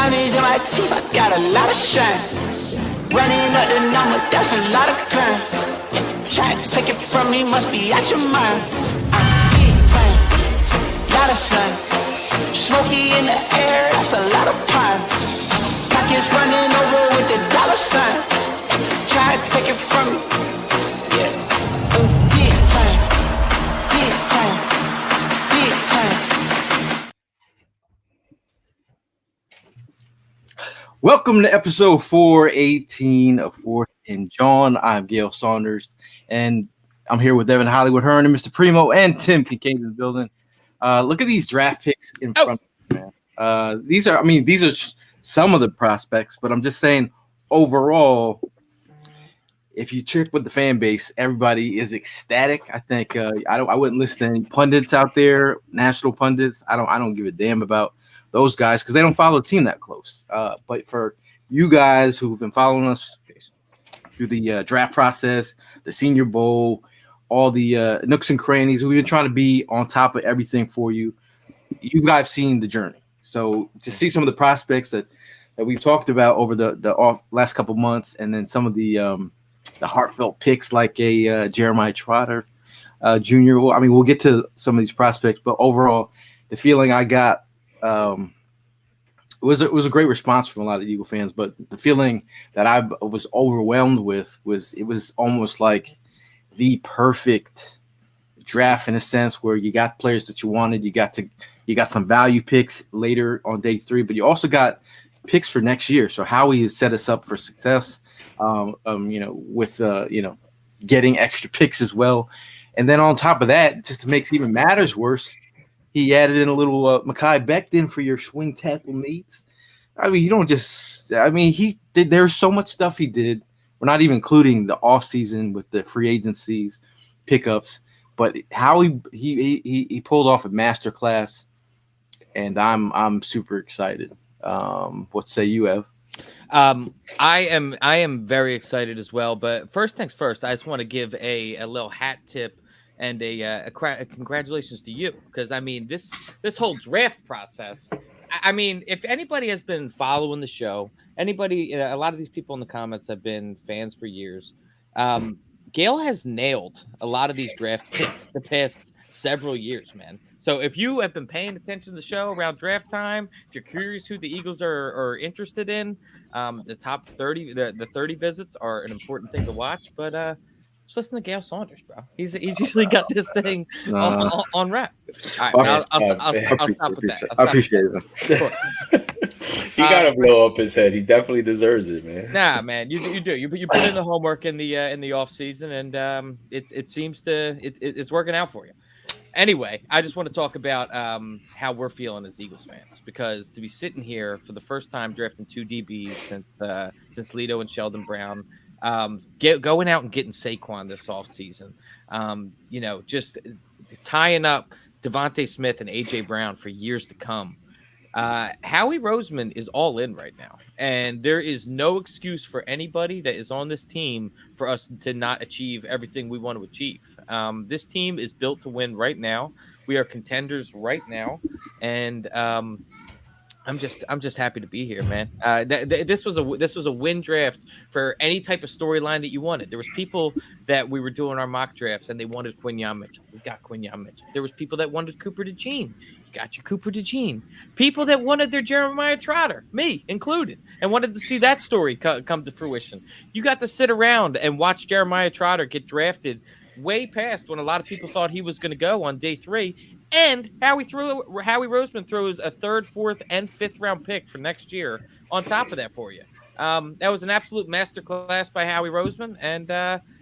Diamonds in my teeth, I got a lot of shine. Running up the number, that's a lot of crime. Try to take it from me, must be out your mind. I'm big time, lot of sun. Smoky in the air, that's a lot of pine. Pockets running over with the dollar sign. Try to take it from me, yeah. Big time, big time, big time. Welcome to episode 418 of Fourth and Jawn. I'm Gail Saunders, and I'm here with Evan Hollywood Hearn and Mr. Primo and Tim Kincaid in the building. Look at these draft picks in front of us, man. These are some of the prospects, but I'm just saying overall, if you check with the fan base, everybody is ecstatic. I think I wouldn't listen to any pundits out there, national pundits. I don't give a damn about those guys because they don't follow the team that close. But for you guys who've been following us through the draft process, the Senior Bowl, all the nooks and crannies, we've been trying to be on top of everything for you. You guys seen the journey. So to see some of the prospects that we've talked about over the last couple months, and then some of the heartfelt picks like a Jeremiah Trotter Jr. Well, I mean, we'll get to some of these prospects, but overall, the feeling I got it was a great response from a lot of Eagle fans. But the feeling that I was overwhelmed with was it was almost like the perfect draft in a sense where you got players that you wanted, you got some value picks later on day 3, but you also got picks for next year. So Howie has set us up for success. With getting extra picks as well. And then on top of that, just to make even matters worse, he added in a little Mekhi Becton for your swing tackle needs. I mean, he did. There's so much stuff he did. We're not even including the offseason with the free agencies, pickups, but how he pulled off a masterclass, and I'm super excited. What say you, Ev? I am very excited as well. But first things first, I just want to give a little hat tip and a congratulations to you, because I mean this whole draft process. I mean, if anybody has been following the show, a lot of these people in the comments have been fans for years. Gail has nailed a lot of these draft picks the past several years, man. So if you have been paying attention to the show around draft time, if you're curious who the Eagles are interested in, the top 30, the 30 visits are an important thing to watch. But just listen to Gail Saunders, bro. He's usually got this thing on wrap. All right, I'll stop with that. I appreciate it. He got to blow up his head. He definitely deserves it, man. Nah, man, you do. You put in the homework in the off season, and it seems it's working out for you. Anyway, I just want to talk about how we're feeling as Eagles fans, because to be sitting here for the first time drafting 2 DBs since Lito and Sheldon Brown, going out and getting Saquon this offseason, just tying up Devontae Smith and AJ Brown for years to come. Howie Roseman is all in right now, and there is no excuse for anybody that is on this team for us to not achieve everything we want to achieve. This team is built to win right now. We are contenders right now, and I'm just happy to be here, man. This was a win draft for any type of storyline that you wanted. There was people that we were doing our mock drafts and they wanted Quinyon Mitchell. We got Quinyon Mitchell. There was people that wanted Cooper DeJean. You got your Cooper DeJean. People that wanted their Jeremiah Trotter, me included, and wanted to see that story come to fruition. You got to sit around and watch Jeremiah Trotter get drafted way past when a lot of people thought he was going to go on day 3. And Howie Roseman throws a 3rd, 4th, and 5th round pick for next year on top of that for you. That was an absolute masterclass by Howie Roseman, and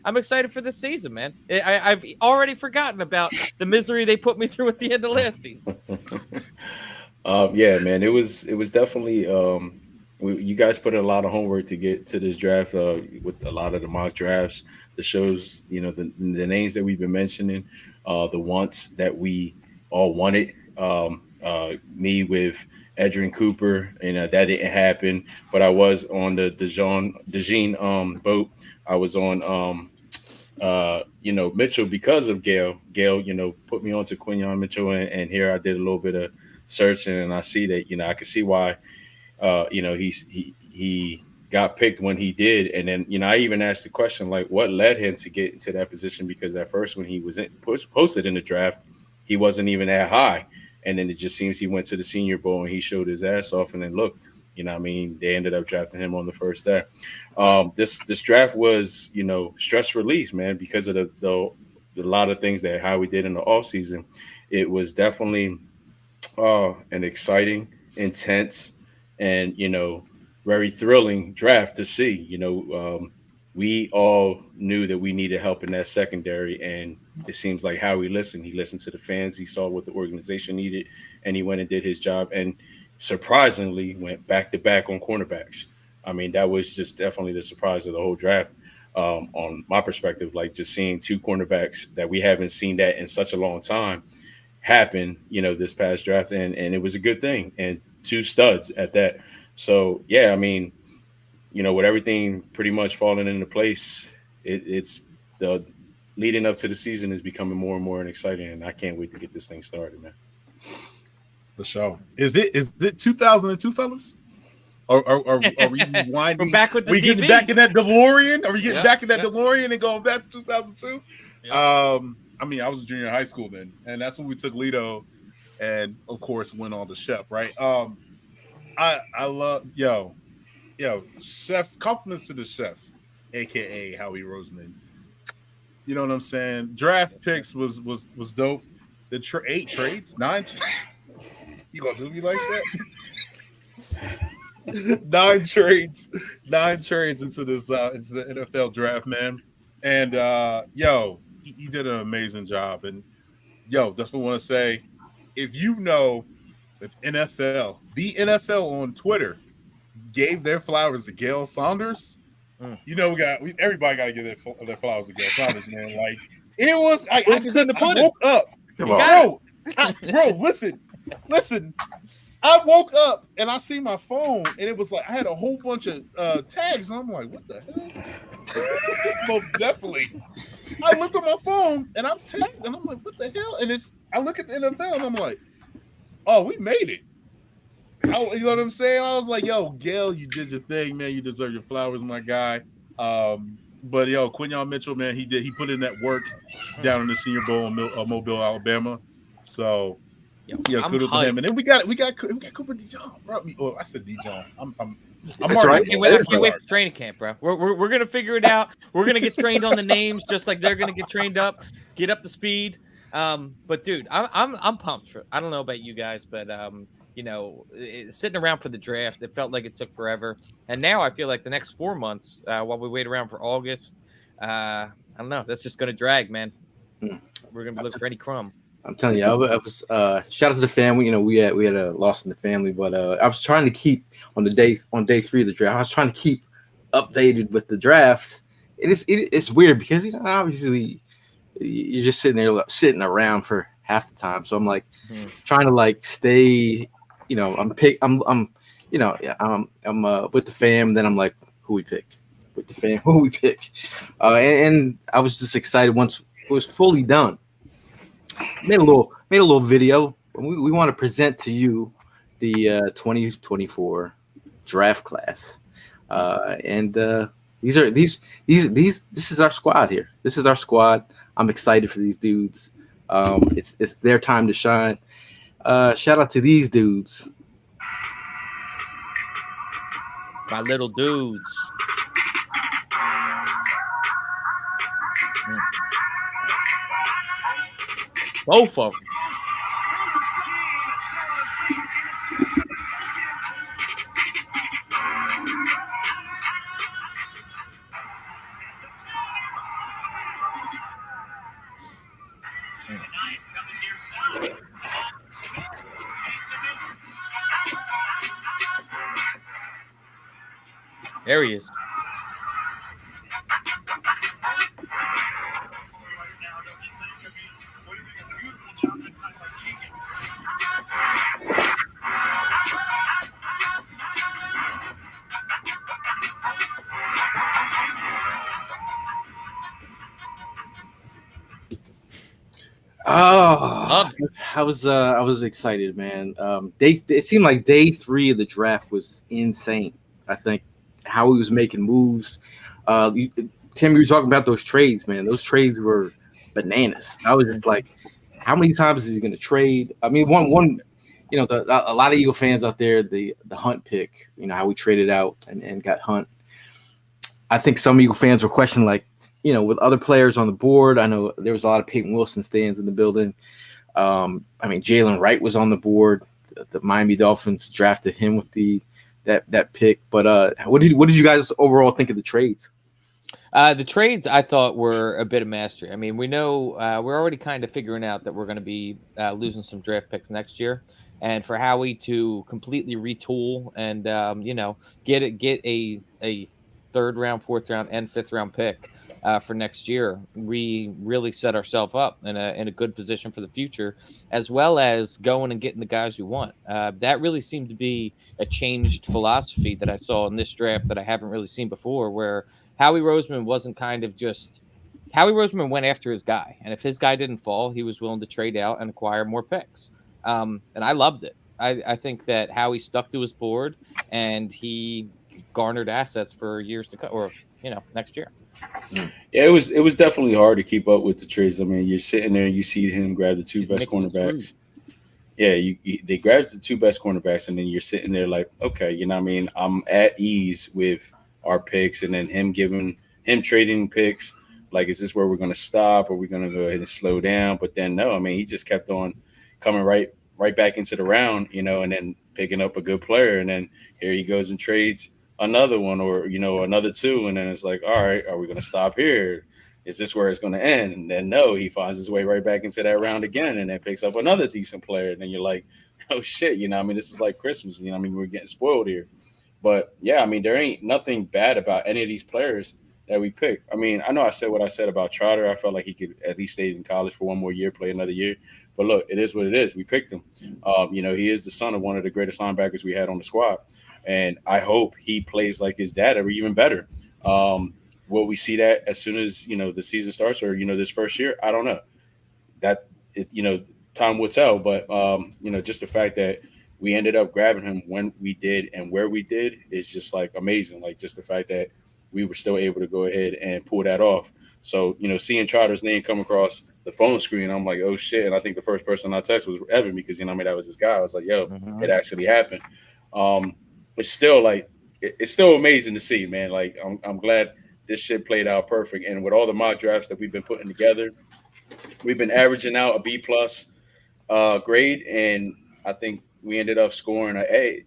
I'm excited for this season, man. I've already forgotten about the misery they put me through at the end of last season. Yeah, man, it was definitely you guys put in a lot of homework to get to this draft with a lot of the mock drafts, the shows, the names that we've been mentioning, the wants that we all wanted. Me with Edgerrin Cooper, that didn't happen. But I was on the DeJean boat. I was on Mitchell because of Gail. Gail, put me onto Quinyon Mitchell, and here I did a little bit of searching, and I see that I can see why He got picked when he did, and then I even asked the question like, what led him to get into that position? Because at first, when he was posted in the draft, he wasn't even that high, and then it just seems he went to the Senior Bowl and he showed his ass off, and then look, they ended up drafting him on the first day. This draft was stress release, man, because of the lot of things that how we did in the off season. It was definitely an exciting, intense, and very thrilling draft to see. We all knew that we needed help in that secondary, and it seems like how he listened. He listened to the fans. He saw what the organization needed, and he went and did his job. And surprisingly, went back to back on cornerbacks. I mean, that was just definitely the surprise of the whole draft. On my perspective, like just seeing two cornerbacks that we haven't seen that in such a long time happen, this past draft, and it was a good thing, and two studs at that. So yeah, I mean, with everything pretty much falling into place, it's the leading up to the season is becoming more and more exciting, and I can't wait to get this thing started, man. The show is it 2002, fellas? Are we winding back with the we getting DB? back in that DeLorean? Are we getting back in that DeLorean and going back to 2002? I mean, I was a junior in high school then, and that's when we took Lido, and of course went on to Chef. Right? I love Chef. Compliments to the Chef, aka Howie Roseman. You know what I'm saying? Draft picks was dope. The 8 trades, 9. You gonna do me like that? 9 trades into this into the NFL draft, man. And he did an amazing job. And definitely want to say, if the NFL on Twitter gave their flowers to Gail Saunders, everybody got to give their flowers to Gail Saunders, man. Like it was, I woke up, bro. Listen. I woke up and I see my phone, and it was like I had a whole bunch of tags, and I'm like, "What the hell?" Most definitely. I looked at my phone and I'm tagged, and I'm like, "What the hell?" And I look at the NFL, and I'm like, "Oh, we made it." You know what I'm saying? I was like, "Yo, Gail, you did your thing, man. You deserve your flowers, my guy." But Quinyon Mitchell, man, he put in that work down in the Senior Bowl in Mobile, Alabama. So. Kudos to him. And then we got Cooper DeJohn, bro. Oh, I said DeJohn. I'm That's right. I can't wait for training camp, bro. We're gonna figure it out. We're gonna get trained on the names, just like they're gonna get trained up, get up to speed. But dude, I'm pumped for. I don't know about you guys, but sitting around for the draft, it felt like it took forever. And now I feel like the next 4 months, while we wait around for August, I don't know. That's just gonna drag, man. We're gonna be looking for any crumb. I'm telling you, I was shout out to the family. We had a loss in the family, but I was trying to keep on day 3 of the draft. I was trying to keep updated with the draft. It's weird because obviously you're just sitting around for half the time. So I'm like trying to stay. I'm with the fam. Then I'm like, who we pick? With the fam, who we pick? And I was just excited once it was fully done. Made a little video. We want to present to you the 2024 draft class, and this is our squad here. This is our squad. I'm excited for these dudes. It's their time to shine. Shout out to these dudes. My little dudes. Both of them. There he is. Oh, I was excited, man. It seemed like day 3 of the draft was insane. I think how he was making moves. Tim, you were talking about those trades, man. Those trades were bananas. I was just like, how many times is he going to trade? I mean, one, a lot of Eagle fans out there, the Hunt pick, how we traded out and got Hunt. I think some Eagle fans were questioning, like, with other players on the board. I know there was a lot of Peyton Wilson stands in the building. I mean, Jalen Wright was on the board. The Miami Dolphins drafted him with that pick. But what did you guys overall think of the trades? The trades I thought were a bit of mastery. I mean, we know we're already kind of figuring out that we're going to be losing some draft picks next year, and for Howie to completely retool and get a third round, fourth round, and fifth round pick for next year, we really set ourselves up in a good position for the future, as well as going and getting the guys we want. That really seemed to be a changed philosophy that I saw in this draft that I haven't really seen before, where Howie Roseman wasn't kind of just Howie Roseman went after his guy, and if his guy didn't fall, he was willing to trade out and acquire more picks. And I loved it. I think that Howie stuck to his board and he garnered assets for years to come, or next year. Yeah, it was definitely hard to keep up with the trades. I mean, you're sitting there, you see him grab the two best cornerbacks. Yeah, they grabs the two best cornerbacks, and then you're sitting there like, okay, you know what I mean? I'm at ease with our picks, and then him trading picks. Like, is this where we're going to stop? Or are we going to go ahead and slow down? But then no, I mean, he just kept on coming right back into the round, and then picking up a good player, and then here he goes and trades another one, or another two, and then it's like, all right, are we going to stop here? Is this where it's going to end? And then no, he finds his way right back into that round again, and then picks up another decent player, and then you're like, oh shit, I mean, this is like Christmas, I mean, we're getting spoiled here. But yeah, I mean, there ain't nothing bad about any of these players that we picked. I mean, I know I said what I said about Trotter. I felt like he could at least stay in college for one more year, play another year. But look, it is what it is. We picked him. He is the son of one of the greatest linebackers we had on the squad. And I hope he plays like his dad or even better. Will we see that as soon as, the season starts or, this first year? I don't know. Time will tell. But, just the fact that we ended up grabbing him when we did and where we did is just like amazing. Like just the fact that we were still able to go ahead and pull that off. So, seeing Charter's name come across the phone screen, I'm like, oh shit. And I think the first person I texted was Evan because, that was his guy. I was like, yo, It actually happened. It's still like, it's still amazing to see, man. Like, I'm glad this shit played out perfect. And with all the mock drafts that we've been putting together, we've been averaging out a B+ grade. And I think we ended up scoring an A,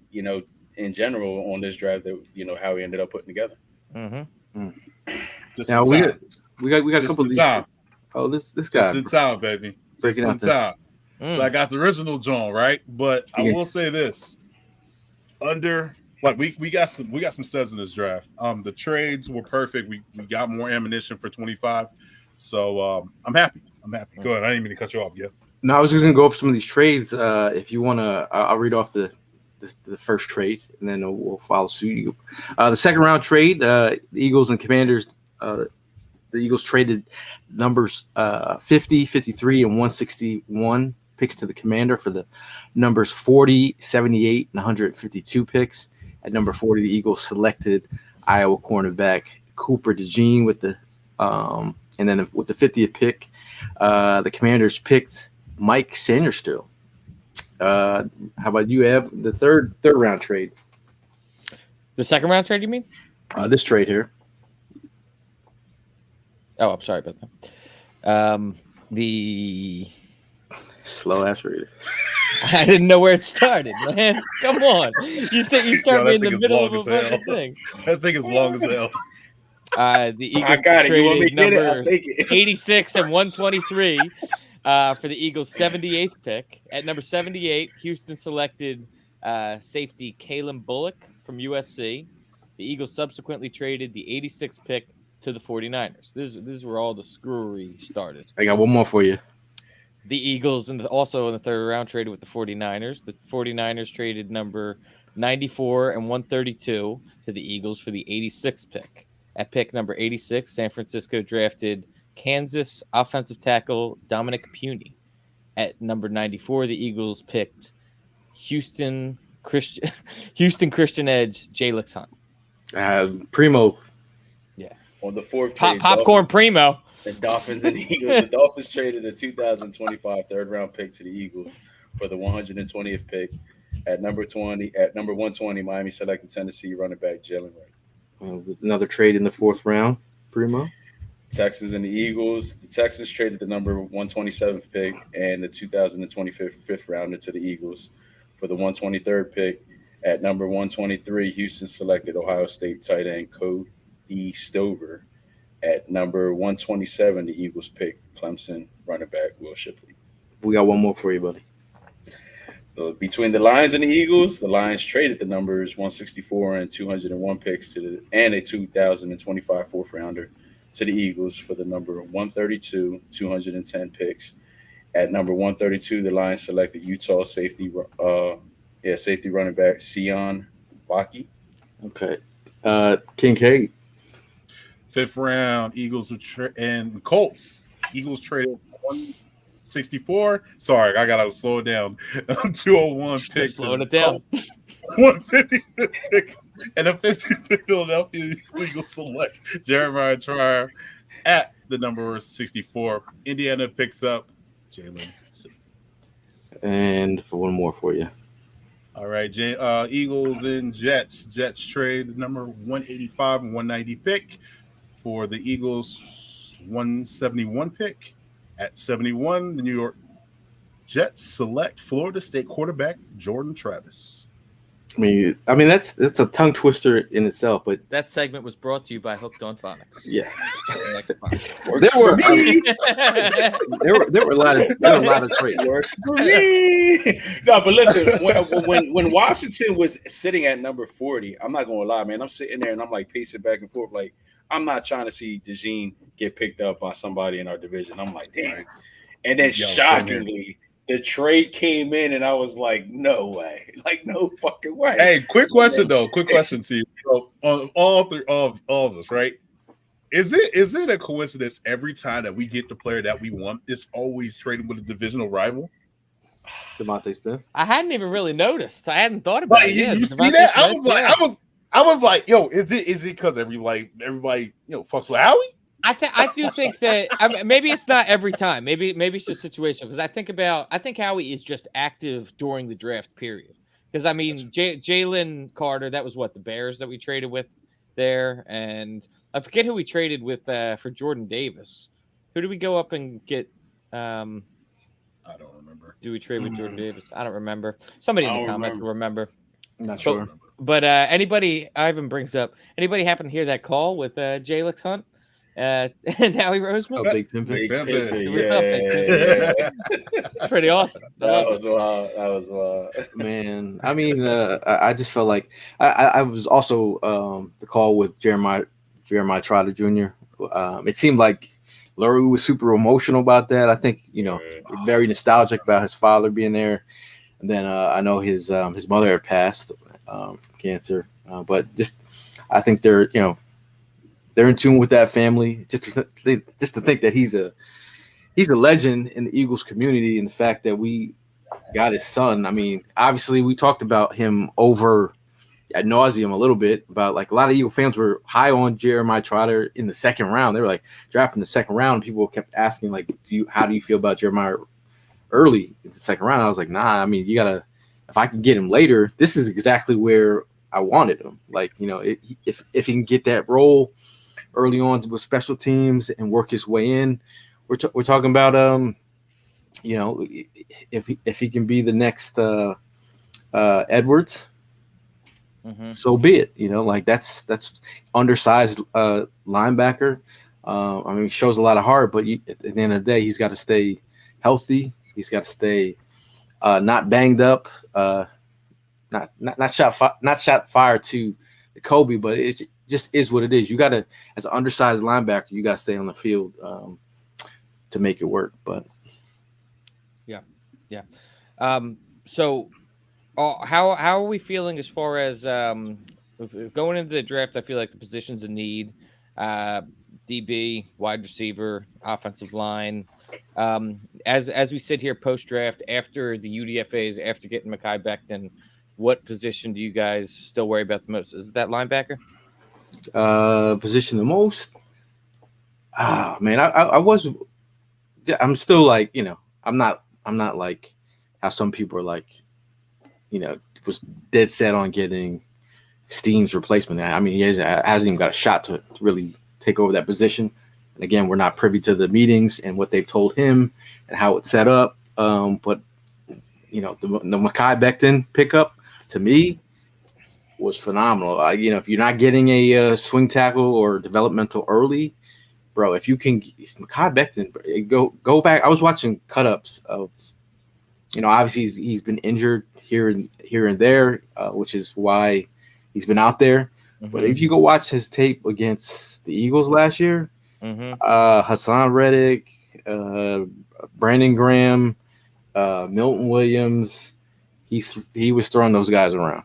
in general on this draft that, how we ended up putting together. Just now we got a couple of these. Time. Oh, this guy. Just in time, baby. Just in time. So I got the original Jawn, right? But I will say this. We got some studs in this draft. The trades were perfect. We got more ammunition for 25. So I'm happy. Go ahead. I didn't mean to cut you off. Yeah. No, I was just gonna go over some of these trades. If you wanna, I'll read off the first trade, and then we'll follow suit. The second round trade, the Eagles and Commanders. The Eagles traded numbers 50, 53, and 161 picks to the Commander for the numbers 40, 78, and 152 picks. At number 40, the Eagles selected Iowa cornerback Cooper DeJean with the and then with the 50th pick, the Commanders picked Mike Sanderstill. How about you, Ev? The third round trade. The second round trade, you mean? This trade here. Oh, I'm sorry about that. The slow ass reader. I didn't know where it started, man. Come on. You start me in the middle of a fucking thing. That thing is long as hell. The Eagles I got it. You want me to get it? I'll take it. 86 and 123 for the Eagles' 78th pick. At number 78, Houston selected safety Kalen Bullock from USC. The Eagles subsequently traded the 86th pick to the 49ers. This is where all the screwery started. I got one more for you. The Eagles also in the third round traded with the 49ers. The 49ers traded number 94 and 132 to the Eagles for the 86th pick. At pick number 86, San Francisco drafted Kansas offensive tackle Dominic Puni At number 94, the Eagles picked Houston Christian Edge, Jalix Hunt. Primo. Yeah. On the fourth trade, Popcorn Primo. The Dolphins and Eagles. The Dolphins traded a 2025 third-round pick to the Eagles for the 120th pick. At number 120, Miami selected Tennessee running back Jalen Wright. Another trade in the fourth round, Primo. Texans and the Eagles. The Texans traded the number 127th pick and the 2025 fifth rounder to the Eagles for the 123rd pick. At number 123, Houston selected Ohio State tight end Cody Stover. At number 127, the Eagles picked Clemson running back Will Shipley. We got one more for you, buddy. Between the Lions and the Eagles, the Lions traded the numbers 164 and 201 picks and a 2025 fourth rounder to the Eagles for the number 132, 210 picks. At number 132, the Lions selected Utah safety running back Sion Baki. Okay. Kincaid. Fifth round, Eagles and Colts. Eagles traded 164. Sorry, I gotta slow it down. 201 pick. Slowing it down. 155th pick and a 55th Philadelphia Eagles select Jeremiah Trier at the number 64. Indiana picks up Jalen. And for one more for you. All right, Eagles and Jets. Jets trade the number 185 and 190 pick for the Eagles 171 pick. At 71, the New York Jets select Florida State quarterback Jordan Travis. I mean that's a tongue twister in itself, but that segment was brought to you by Hooked on Phonics. Yeah, there were a lot of trades. Works for me. No, but listen, when Washington was sitting at number 40, I'm not gonna lie, man. I'm sitting there and I'm like pacing back and forth, like I'm not trying to see DeJean get picked up by somebody in our division. I'm like, damn. And then shockingly, the trade came in, and I was like, no way. Like, no fucking way. Hey, quick question, though. Quick question to you. So, on all of us, right? Is it a coincidence every time that we get the player that we want, it's always trading with a divisional rival? DeVonta Smith? I hadn't even really noticed. I hadn't thought about it. You see that? Smith, I was like, yo, is it because everybody fucks with Howie? I do think that maybe it's not every time. Maybe it's just situational because I think Howie is just active during the draft period. Because I mean, Jalen Carter, that was what the Bears that we traded with there, and I forget who we traded with for Jordan Davis. Who did we go up and get? I don't remember. Do we trade with Jordan Davis? I don't remember. Somebody in the comments will remember. I'm not sure. But anybody, Ivan brings up, anybody happen to hear that call with Jalix Hunt and Howie Roseman? Oh, Big Pimpin'. Yeah. Pretty awesome. That was wild. Man, I mean, I just felt like I was also the call with Jeremiah Trotter Jr. It seemed like Lurie was super emotional about that. I think, very nostalgic about his father being there. And then I know his mother had passed from cancer, but just I think they're in tune with that family. Just to think that he's a legend in the Eagles community, and the fact that we got his son. I mean, obviously we talked about him over ad nauseum a little bit about like a lot of Eagle fans were high on Jeremiah Trotter in the second round. They were like drafting the second round. People kept asking like, how do you feel about Jeremiah early in the second round? I was like, nah. I mean, if I can get him later, this is exactly where I wanted him. Like, if he can get that role early on with special teams and work his way in, we're talking about if he can be the next Edwards, so be it. Like that's undersized linebacker. I mean, he shows a lot of heart, but at the end of the day, he's got to stay healthy. He's got to stay not banged up, not shot fire to the Kobe, but it just is what it is. You got to, as an undersized linebacker, you got to stay on the field to make it work. But yeah. So, how are we feeling as far as going into the draft? I feel like the positions in need: DB, wide receiver, offensive line. As we sit here post draft after the UDFAs, after getting Mekhi Becton, what position do you guys still worry about the most? Is it that linebacker? Position the most. Man, I'm still like, I'm not like how some people are like, was dead set on getting Steen's replacement. I mean, he hasn't even got a shot to really take over that position. And again, we're not privy to the meetings and what they've told him and how it's set up. But the Mekhi Becton pickup to me was phenomenal. If you're not getting a swing tackle or developmental early, bro, if Mekhi Becton, go back. I was watching cut-ups of, obviously he's been injured here and there, which is why he's been out there. Mm-hmm. But if you go watch his tape against the Eagles last year, Hassan Reddick, Brandon Graham, Milton Williams, he was throwing those guys around.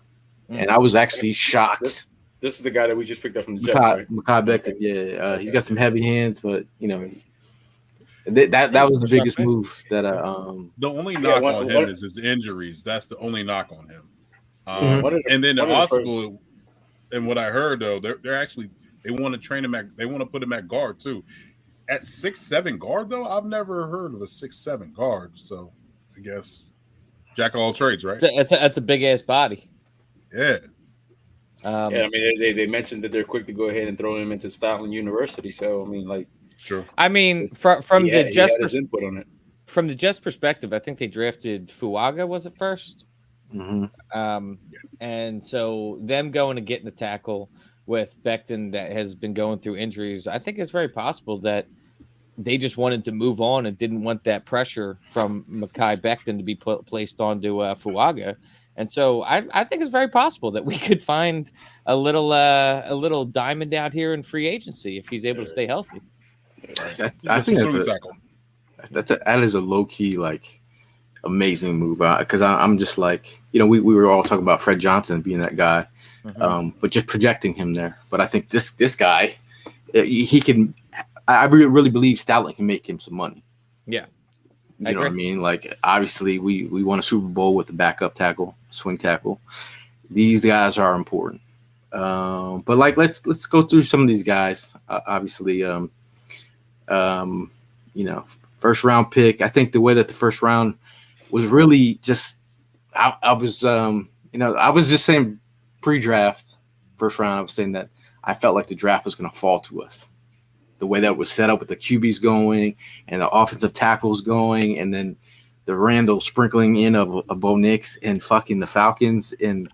And I was actually shocked. This is the guy that we just picked up from the Jets, right? Mekhi Becton, yeah. He's got some heavy hands, but that was the biggest move that the only knock on him is his injuries. That's the only knock on him. And then also, and what I heard though, they want to train him they want to put him at guard too. At 6'7" guard though, I've never heard of a 6'7" guard. So I guess jack of all trades, right? That's a big ass body. Yeah. I mean, they mentioned that they're quick to go ahead and throw him into Stoutland University. So I mean, like, true. I mean, from the Jets input on it. From the Jets' perspective, I think they drafted Fuaga. Was it first? Mm-hmm. And so them going and getting the tackle with Becton that has been going through injuries, I think it's very possible that they just wanted to move on and didn't want that pressure from Mekhi Becton to be placed onto Fuaga. And so I think it's very possible that we could find a little diamond out here in free agency if he's able to stay healthy. I think that is a low key like amazing move because I'm just like we were all talking about Fred Johnson being that guy, but just projecting him there. But I think this guy he can. I really believe Stoutland can make him some money. Yeah. You know what I mean? Like, obviously, we won a Super Bowl with the backup tackle, swing tackle. These guys are important. But like, let's go through some of these guys. Obviously, first round pick. I think the way that the first round was really just, I was just saying pre-draft first round. I was saying that I felt like the draft was going to fall to us. The way that it was set up with the QBs going and the offensive tackles going, and then the Randall sprinkling in of Bo Nix and fucking the Falcons and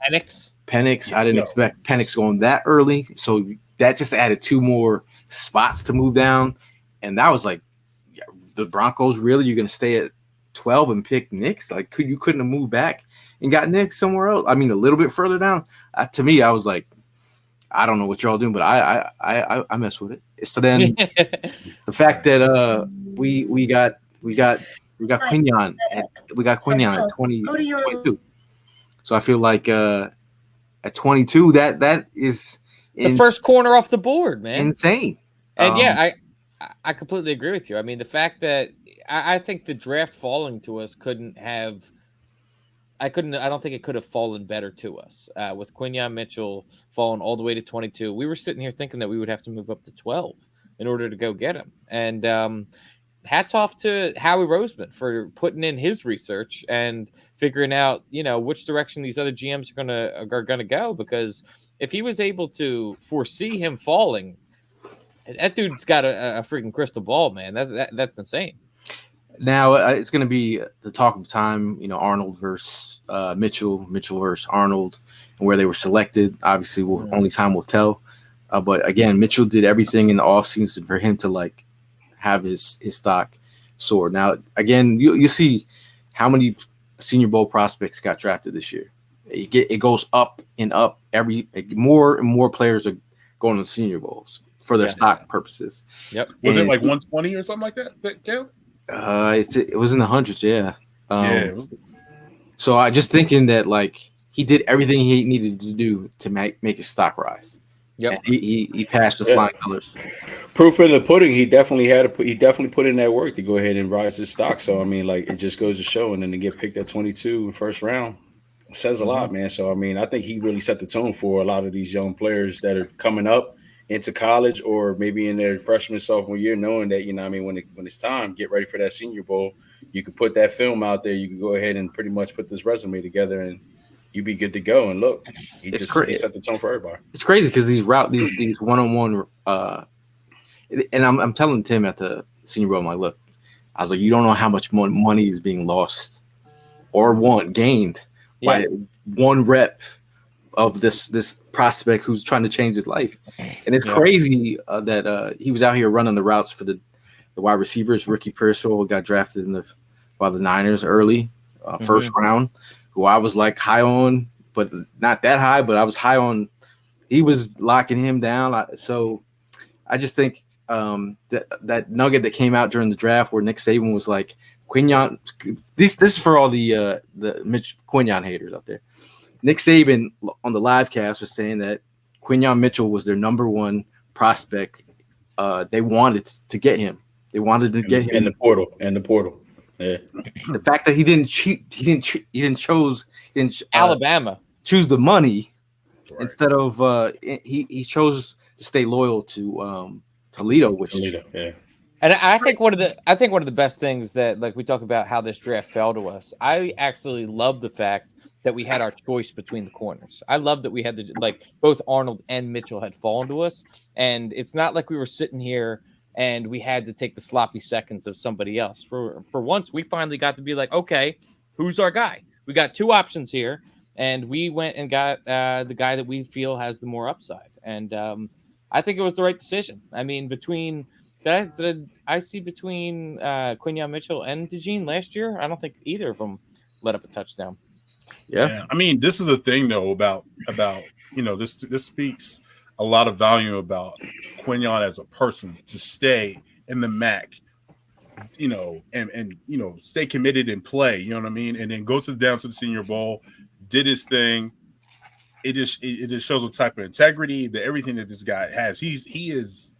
Penix. I didn't expect Penix going that early, so that just added two more spots to move down. And that was like, the Broncos, really? You're going to stay at 12 and pick Nix? Like, you couldn't have moved back and got Nix somewhere else? I mean, a little bit further down. To me, I was like, I don't know what y'all doing, but I mess with it. So then the fact that we got Quinyon at 22. So I feel like at 22 that is the first corner off the board, man. Insane. And I completely agree with you. I mean, the fact that I think the draft falling to us I don't think it could have fallen better to us with Quinyon Mitchell falling all the way to 22. We were sitting here thinking that we would have to move up to 12 in order to go get him. And hats off to Howie Roseman for putting in his research and figuring out, which direction these other GMs are gonna go. Because if he was able to foresee him falling, that dude's got a freaking crystal ball, man. That's insane. Now it's going to be the talk of time, Arnold versus Mitchell versus Arnold, and where they were selected. Obviously, only time will tell. But again, Mitchell did everything in the offseason for him to like have his stock soar. Now, again, you see how many Senior Bowl prospects got drafted this year. It goes up and up. More and more players are going to the Senior Bowls for their stock purposes. Yep. Was it like 120 or something like that, Gail? It was in the hundreds, yeah. Yeah. So I just thinking that like he did everything he needed to do to make his stock rise. Yep. And he passed the flying colors. Proof in the pudding. He definitely put in that work to go ahead and rise his stock. So I mean, like, it just goes to show. And then to get picked at 22 in first round says a lot, man. So I mean, I think he really set the tone for a lot of these young players that are coming up into college or maybe in their freshman, sophomore year, knowing that, I mean, when it's time, get ready for that Senior Bowl. You can put that film out there. You can go ahead and pretty much put this resume together, and you be good to go. And look, he set the tone for everybody. It's crazy because these one-on-one, and I'm telling Tim at the Senior Bowl, I'm like, look, I was like, you don't know how much more money is being lost or gained by one rep of this prospect who's trying to change his life. And it's crazy that he was out here running the routes for the wide receivers. Ricky Pearsall got drafted by the Niners early, first round, who I was like high on, but not that high, but I was high on. He was locking him down. So I just think that nugget that came out during the draft where Nick Saban was like, Quinyon, this is for all the Mitch Quinyon haters out there. Nick Saban on the live cast was saying that Quinyon Mitchell was their number one prospect. They wanted to get him. They wanted to get him in the portal. Yeah. The fact that he didn't cheat, he didn't choose Alabama. Choose the money instead of he chose to stay loyal to Toledo, yeah. And I think one of the best things that, like, we talk about how this draft fell to us. I actually love the fact that we had our choice between the corners. I love that we had both Arnold and Mitchell had fallen to us, and it's not like we were sitting here and we had to take the sloppy seconds of somebody else. For once, we finally got to be like, okay, who's our guy? We got two options here, and we went and got the guy that we feel has the more upside. And I think it was the right decision. I mean, between Quinyon Mitchell and DeJean last year, I don't think either of them let up a touchdown. Yeah. I mean, this is the thing though about this speaks a lot of volume about Quinyon as a person to stay in the MAC, and stay committed and play, you know what I mean? And then goes down to the Senior Bowl, did his thing. It just shows a type of integrity that everything that this guy has. His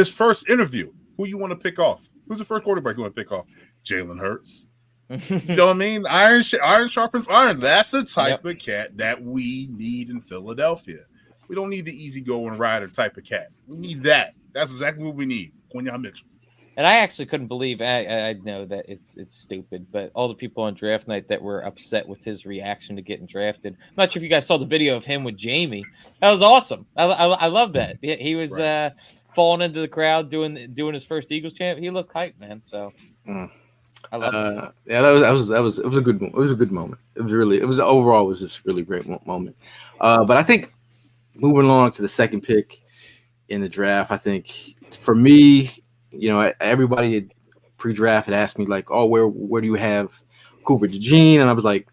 first interview, who you want to pick off? Who's the first quarterback you want to pick off? Jalen Hurts. You know what I mean? Iron sharpens iron. That's the type of cat that we need in Philadelphia. We don't need the easygoing rider type of cat. We need that. That's exactly what we need. Quinyon Mitchell. And I actually couldn't believe. I know that it's stupid, but all the people on draft night that were upset with his reaction to getting drafted. I'm not sure if you guys saw the video of him with Jamie. That was awesome. I love that. He was falling into the crowd doing his first Eagles chant. He looked hyped, man. So. I love it. Yeah, it was a good moment. Overall, it was just a really great moment. But I think moving along to the second pick in the draft, I think for me, everybody pre-draft had asked me like, oh, where do you have Cooper DeJean? And I was like,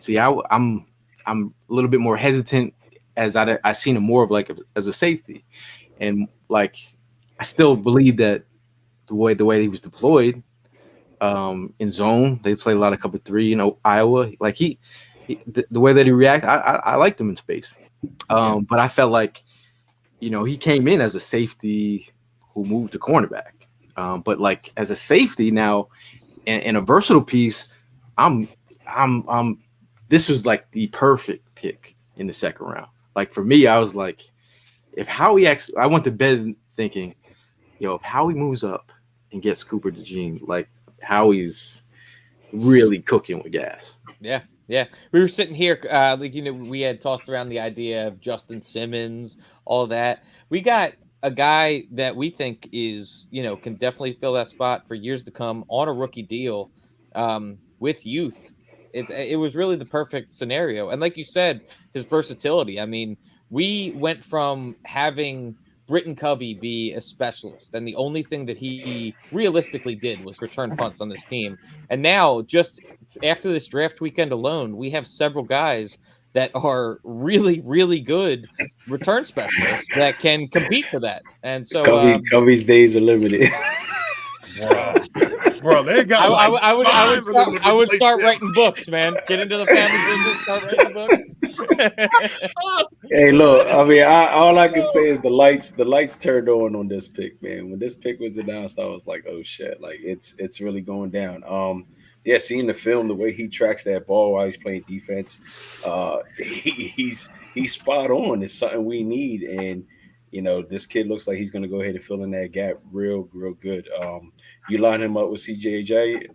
see, I'm a little bit more hesitant as I seen him more of like as a safety, and like I still believe that the way he was deployed. In zone, they played a lot of cover 3. Iowa, like the way that he reacted, I liked him in space. But I felt like, he came in as a safety who moved to cornerback. But like as a safety now, in a versatile piece, this was like the perfect pick in the second round. Like for me, I was like, I went to bed thinking, if Howie moves up and gets Cooper DeJean, like. Howie's really cooking with gas. Yeah. We were sitting here, we had tossed around the idea of Justin Simmons, all that. We got a guy that we think is, can definitely fill that spot for years to come on a rookie deal with youth. It was really the perfect scenario. And like you said, his versatility. I mean, we went from having Britton Covey be a specialist, and the only thing that he realistically did was return punts on this team. And now, just after this draft weekend alone, we have several guys that are really, really good return specialists that can compete for that. And so, Covey's days are limited. Bro, they got. I would start writing books, man. Get into the family business, start writing books. Hey, look, I mean, all I can say is the lights turned on this pick, man. When this pick was announced, I was like, oh shit, like it's really going down. Yeah, seeing the film, the way he tracks that ball while he's playing defense, he's spot on. It's something we need, and this kid looks like he's going to go ahead and fill in that gap real good. You line him up with CJJ,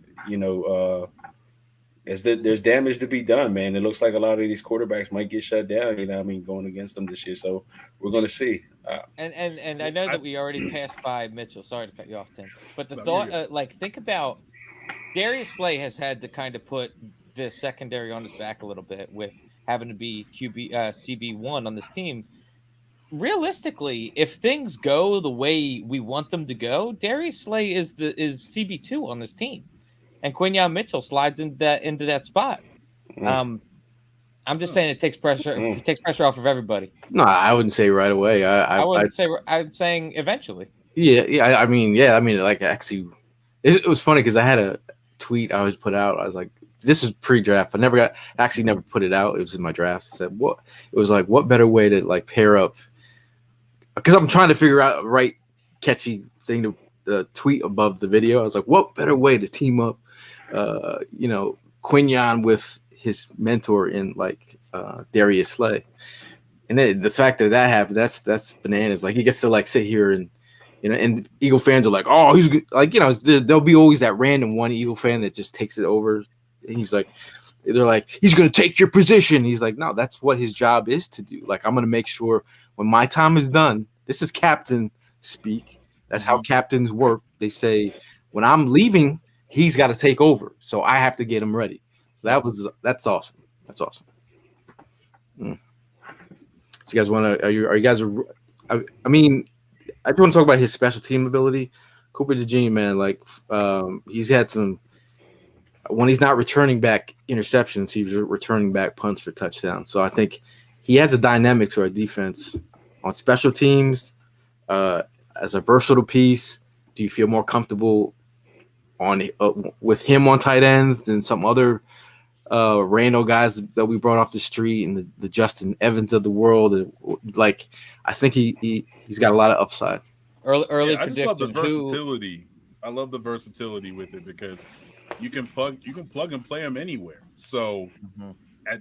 there's damage to be done, man. It looks like a lot of these quarterbacks might get shut down, going against them this year. So we're going to see. And I know that we already passed by Mitchell. Sorry to cut you off, Tim. But the thought, think about Darius Slay has had to kind of put the secondary on his back a little bit with having to be CB1 on this team. Realistically, if things go the way we want them to go, Darius Slay is CB2 on this team. And Quinyon Mitchell slides into that spot. I'm just saying it takes pressure. It takes pressure off of everybody. No, I wouldn't say right away. I wouldn't say. I'm saying eventually. Yeah. I mean, like actually, it was funny because I had a tweet I always put out. I was like, "This is pre-draft. I never put it out. It was in my drafts." I said, "What?" It was like, "What better way to like pair up?" Because I'm trying to figure out the right catchy thing to tweet above the video. I was like, "What better way to team up?" Quinyon with his mentor in Darius Slay, and then the fact that happened, that's bananas. Like he gets to like sit here and and Eagle fans are like, oh, he's good. Like there'll be always that random one Eagle fan that just takes it over. And he's like, they're like, he's gonna take your position. He's like, no, that's what his job is to do. Like I'm gonna make sure when my time is done. This is captain speak. That's how captains work. They say when I'm leaving, he's got to take over, so I have to get him ready. So that's awesome. That's awesome. So you guys want to? Are you guys? I mean, I just want to talk about his special team ability. Cooper DeJean, man, he's had some. When he's not returning back interceptions, he's returning back punts for touchdowns. So I think he has a dynamic to our defense on special teams as a versatile piece. Do you feel more comfortable with him on tight ends than some other random guys that we brought off the street and the Justin Evans of the world? And I think he's got a lot of upside. Early I just love the prediction. versatility. I love the versatility with it because you can plug and play him anywhere. So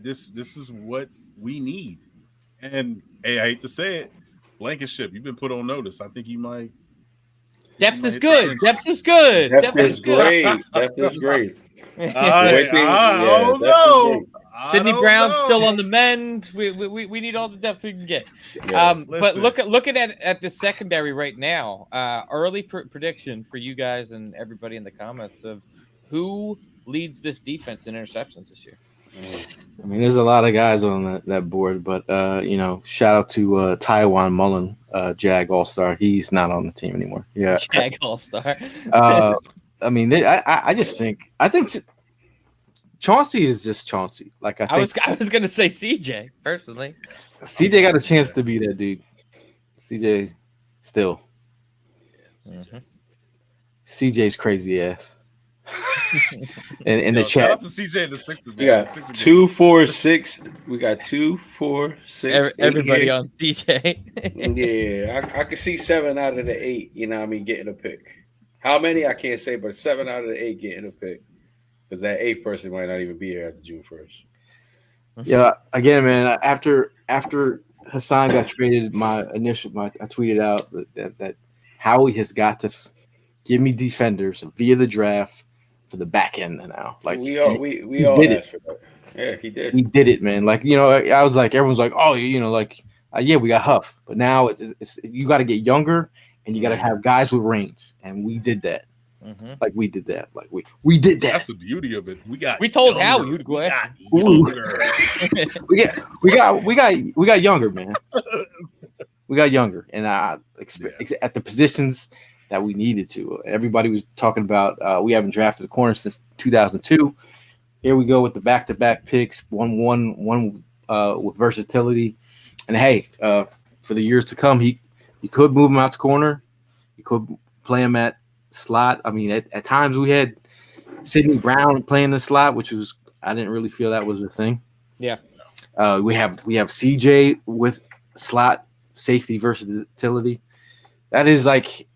this is what we need. And hey, I hate to say it, Blankenship, you've been put on notice. I think you might. Depth is good. Depth is good. Depth is great. Depth is great. I don't know. Sidney Brown's still on the mend. We need all the depth we can get. Yeah. But looking at the secondary right now, early prediction for you guys and everybody in the comments of who leads this defense in interceptions this year. I mean, there's a lot of guys on that board, but shout out to Taiwan Mullen, Jag All-Star. He's not on the team anymore. Yeah, Jag All-Star. I mean, I think Chauncey is just Chauncey. Like I was gonna say CJ personally. CJ got a chance to be that dude. CJ still. CJ's crazy ass. in the chat. Shout out to CJ in the Sixers. We got 2, 4, 6. We got 2, 4, 6. Everybody on CJ. Yeah, I can see 7 out of the 8. Getting a pick. How many I can't say, but 7 out of the 8 getting a pick because that 8th person might not even be here after June 1st. Yeah, again, man. After Hassan got traded, I tweeted out that Howie has got to give me defenders via the draft for the back end now. Like we all asked for that. Yeah, he did. He did it, man. Like I was like, everyone's like, oh, yeah, we got Huff, but now it's you got to get younger and you got to have guys with range, and we did that. Like we did that. Like we did that. That's the beauty of it. We told Howie you'd go ahead. we got younger, man. We got younger, and at the positions that we needed to. Everybody was talking about we haven't drafted a corner since 2002. Here we go with the back-to-back picks, one with versatility. And hey, for the years to come, he could move him out to corner. He could play him at slot. I mean, at times we had Sidney Brown playing the slot, which was I didn't really feel that was a thing. Yeah. We have CJ with slot safety versatility. That is like,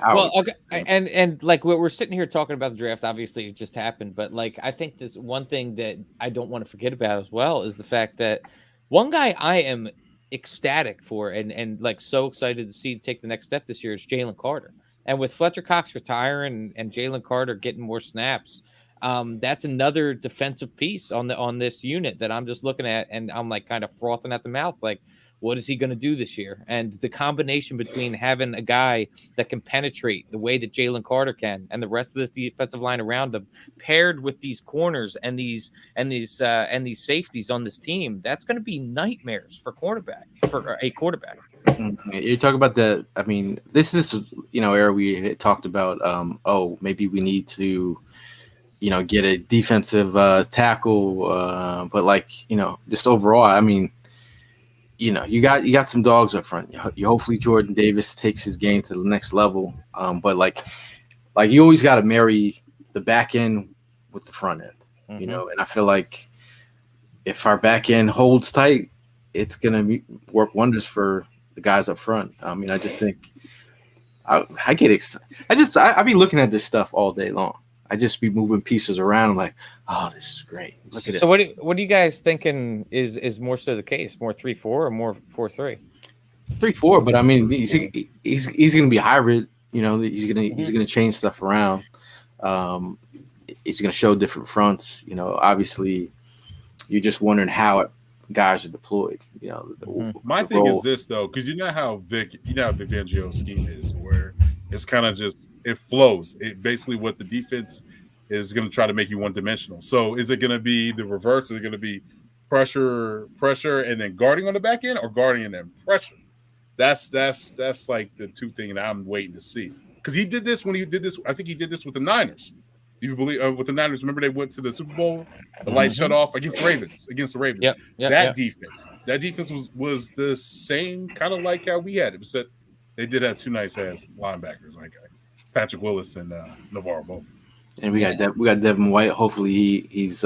well, okay, and like what we're sitting here talking about the drafts, obviously it just happened, but like I think this one thing that I don't want to forget about as well is the fact that one guy I am ecstatic for and like so excited to see take the next step this year is Jalen Carter. And with Fletcher Cox retiring and Jalen Carter getting more snaps, that's another defensive piece on this unit that I'm just looking at and I'm like kind of frothing at the mouth, like what is he going to do this year? And the combination between having a guy that can penetrate the way that Jalen Carter can, and the rest of this defensive line around him, paired with these corners and these safeties on this team, that's going to be nightmares for a quarterback. You're talking about the. I mean, this is era we had talked about. Maybe we need to, get a defensive tackle, but like just overall, I mean. You got some dogs up front. You hopefully Jordan Davis takes his game to the next level. But like you always got to marry the back end with the front end. Mm-hmm. And I feel like if our back end holds tight, it's gonna work wonders for the guys up front. I mean, I just think I get excited. I be looking at this stuff all day long. I just be moving pieces around. I'm like, oh, this is great. Look at it. So what are you guys thinking is more so the case? More 3-4 or more 4-3? 3-4, but I mean, he's going to be hybrid. He's gonna change stuff around. He's going to show different fronts. Obviously, you're just wondering how guys are deployed. My thing is this though, because you know how Vic Fangio's scheme is, where it's kind of just. It flows. It basically what the defense is going to try to make you one-dimensional. So is it going to be the reverse? Is it going to be pressure, and then guarding on the back end, or guarding and then pressure? That's like the two things that I'm waiting to see. Because he did this when he did this. I think he did this with the Niners. You believe with the Niners? Remember they went to the Super Bowl. The lights shut off against the Ravens. That defense was the same kind of like how we had it. Except they did have two nice ass linebackers. Like Patrick Willis and Navarro Bowman. And we got Devin White. Hopefully he's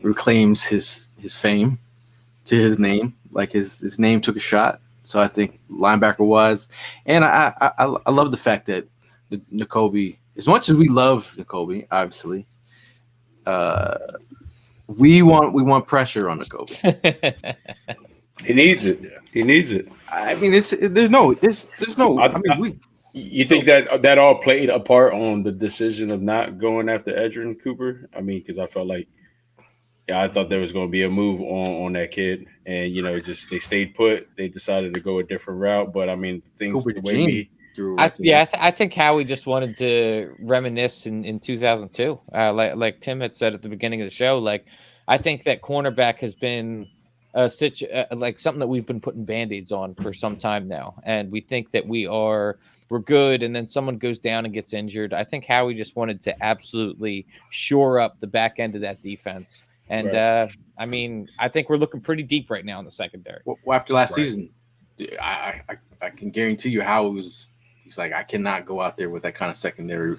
reclaims his fame to his name. Like his name took a shot. So I think linebacker wise, and I love the fact that Nakobe, as much as we love Nakobe, obviously, we want pressure on Nakobe. He needs it. He needs it. I mean, there's no. You think that all played a part on the decision of not going after Edgerrin Cooper? I mean, because I felt like, I thought there was going to be a move on that kid, and just they stayed put. They decided to go a different route, but I mean, I think Howie just wanted to reminisce in 2002, like Tim had said at the beginning of the show. Like, I think that cornerback has been like something that we've been putting band-aids on for some time now, and we think that we're good, and then someone goes down and gets injured. I think Howie just wanted to absolutely shore up the back end of that defense. And right. I mean, I think we're looking pretty deep right now in the secondary. Well, after last season, I can guarantee you Howie he's like, I cannot go out there with that kind of secondary,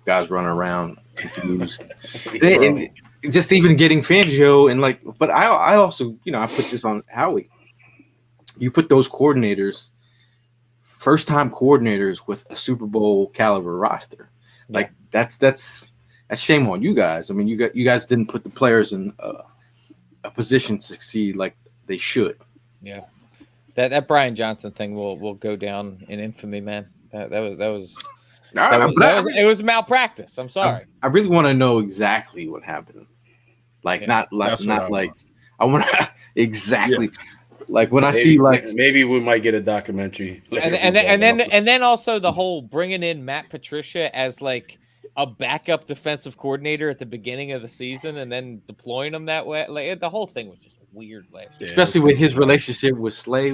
guys running around confused. and just even getting Fangio and like, but I also, I put this on Howie. You put those coordinators, first-time coordinators with a Super Bowl caliber roster. Like that's shame on you guys. I mean, you guys didn't put the players in a position to succeed like they should. Yeah, that Brian Johnson thing will go down in infamy, man. It was malpractice. I'm sorry. I really want to know exactly what happened. Like not like I want to exactly. Yeah. Like when I see maybe we might get a documentary, and then also the whole bringing in Matt Patricia as like a backup defensive coordinator at the beginning of the season, and then deploying him that way. Like the whole thing was just weird last year. Especially with his relationship with Slay.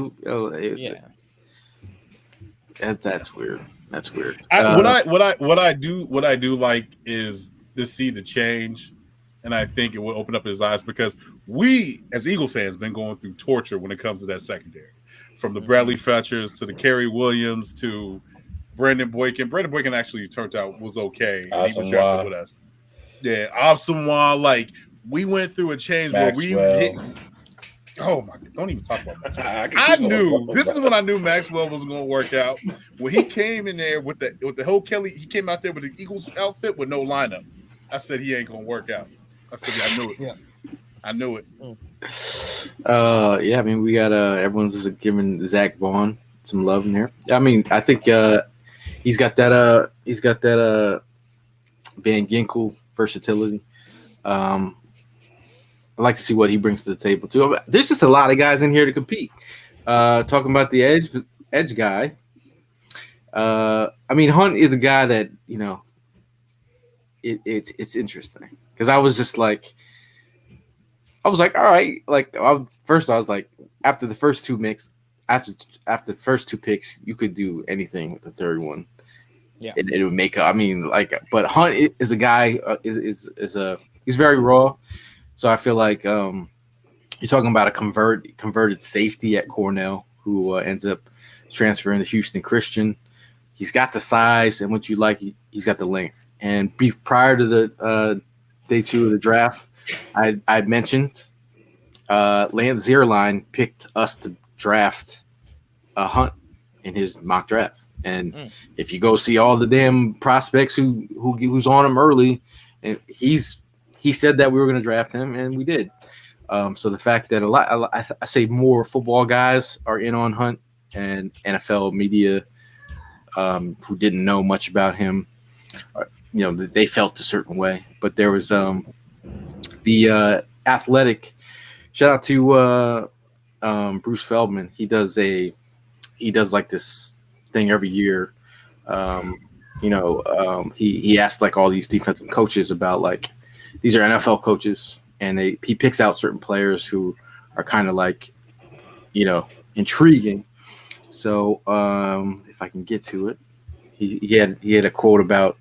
That's weird. That's weird. What I do like is to see the change. And I think it will open up his eyes because we, as Eagle fans, been going through torture when it comes to that secondary. From the Bradley Fletchers to the Kerry Williams to Brandon Boykin. Brandon Boykin actually turned out was okay. He was drafted with us. Yeah, Absamoah, like we went through a change Maxwell. where we hit. Oh my God! Don't even talk about Maxwell. I knew this is when I knew Maxwell was going to work out. When he came in there with the whole Kelly, he came out there with the Eagles outfit with no lineup. I said he ain't going to work out. I said, yeah, I knew it. Yeah. I knew it. Yeah, I mean, we got everyone's just giving Zach Vaughn some love in there. I mean, I think he's got that Van Ginkel versatility. I like to see what he brings to the table too. There's just a lot of guys in here to compete. Talking about the edge guy. I mean, Hunt is a guy that it's interesting because I was like, all right. Like first, I was like, after the first two the first two picks, you could do anything with the third one. Yeah, it would make. I mean, like, but Hunt is a guy he's very raw. So I feel like you're talking about a converted safety at Cornell who ends up transferring to Houston Christian. He's got the size, and what you like, he's got the length. And prior to the day 2 of the draft, I mentioned Lance Zierlein picked us to draft Hunt in his mock draft. And if you go see all the damn prospects who's on him early, and he said that we were going to draft him, and we did. So the fact that I say more football guys are in on Hunt, and NFL media who didn't know much about him, they felt a certain way. But there was the Athletic. Shout out to Bruce Feldman. He does like this thing every year. He asked like all these defensive coaches about like. These are NFL coaches, and he picks out certain players who are kind of like, intriguing. So if I can get to it, he had a quote about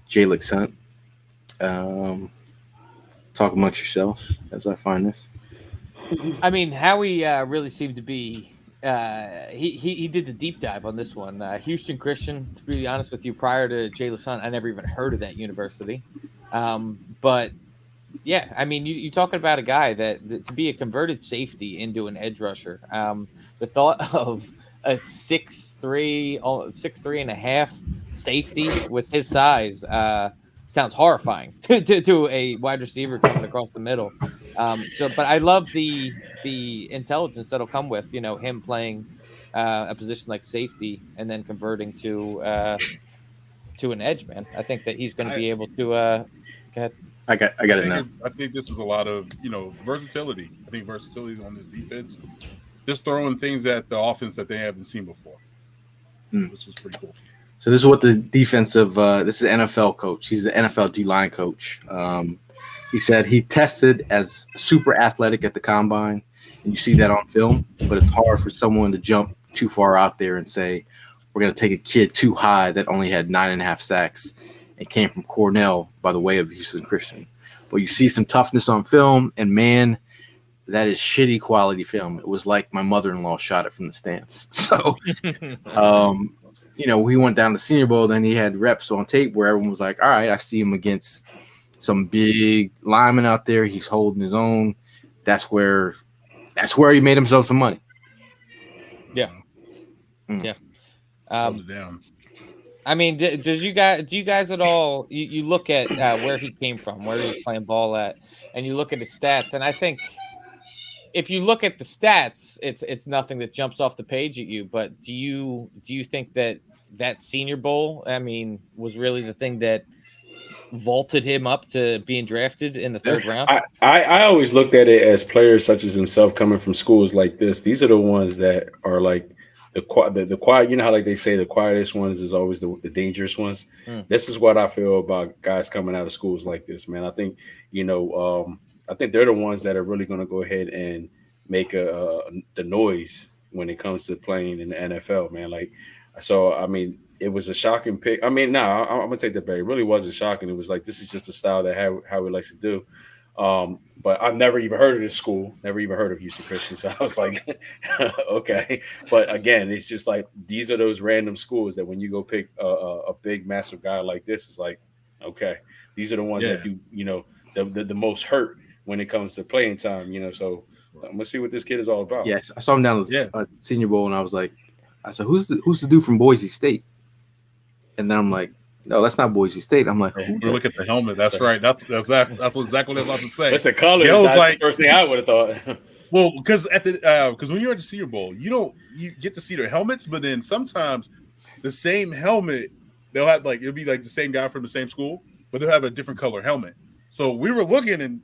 Jalen Hunt. Talk amongst yourselves as I find this. I mean, Howie really seemed to be. He did the deep dive on this one. Houston Christian, to be honest with you, prior to Jalen Hunt, I never even heard of that university. But yeah, I mean, you're talking about a guy that to be a converted safety into an edge rusher. The thought of a 6'3" and a half safety with his size sounds horrifying to a wide receiver coming across the middle. But I love the intelligence that'll come with him playing a position like safety and then converting to an edge. Man, I think that he's going to be able to. Go ahead. I got it now. I think this is a lot of versatility. I think versatility on this defense, just throwing things at the offense that they haven't seen before. This was pretty cool. So this is what the defensive. This is an NFL coach. He's the NFL D-line coach. He said he tested as super athletic at the combine, and you see that on film. But it's hard for someone to jump too far out there and say we're going to take a kid too high that only had 9.5 sacks. It came from Cornell by the way of Houston Christian. But you see some toughness on film, and man, that is shitty quality film. It was like my mother-in-law shot it from the stands. So, we went down to Senior Bowl, then he had reps on tape where everyone was like, all right, I see him against some big lineman out there. He's holding his own. That's where he made himself some money. Yeah. Yeah. Hold it down. I mean, do you guys at all? You look at where he came from, where he was playing ball at, and you look at his stats. And I think if you look at the stats, it's nothing that jumps off the page at you. But do you think that Senior Bowl, I mean, was really the thing that vaulted him up to being drafted in the third round? I always looked at it as players such as himself coming from schools like this. These are the ones that are like. The quiet, how like they say the quietest ones is always the dangerous ones. This is what I feel about guys coming out of schools like this, man. I think I think they're the ones that are really going to go ahead and make the noise when it comes to playing in the NFL, man. Like, so I mean, it was a shocking pick. I mean, I'm gonna take that back. It really wasn't shocking. It was like this is just a style that Howie likes to do. But I've never even heard of this school, never even heard of Houston Christian. So I was like, okay. But again, it's just like these are those random schools that when you go pick a big, massive guy like this, it's like, okay, these are the ones that do, the most hurt when it comes to playing time. So I'm gonna see what this kid is all about. Yes, I saw him down at the Senior Bowl, and I said, who's the dude from Boise State? And then I'm like, no, that's not Boise State. I'm like, we look at the helmet. That's right. That's exactly what I was about to say. That's the colors. That's like, the first thing I would have thought. Well, because when you're at the Senior Bowl, you get to see their helmets, but then sometimes the same helmet they'll have it'll be like the same guy from the same school, but they'll have a different color helmet. So we were looking, and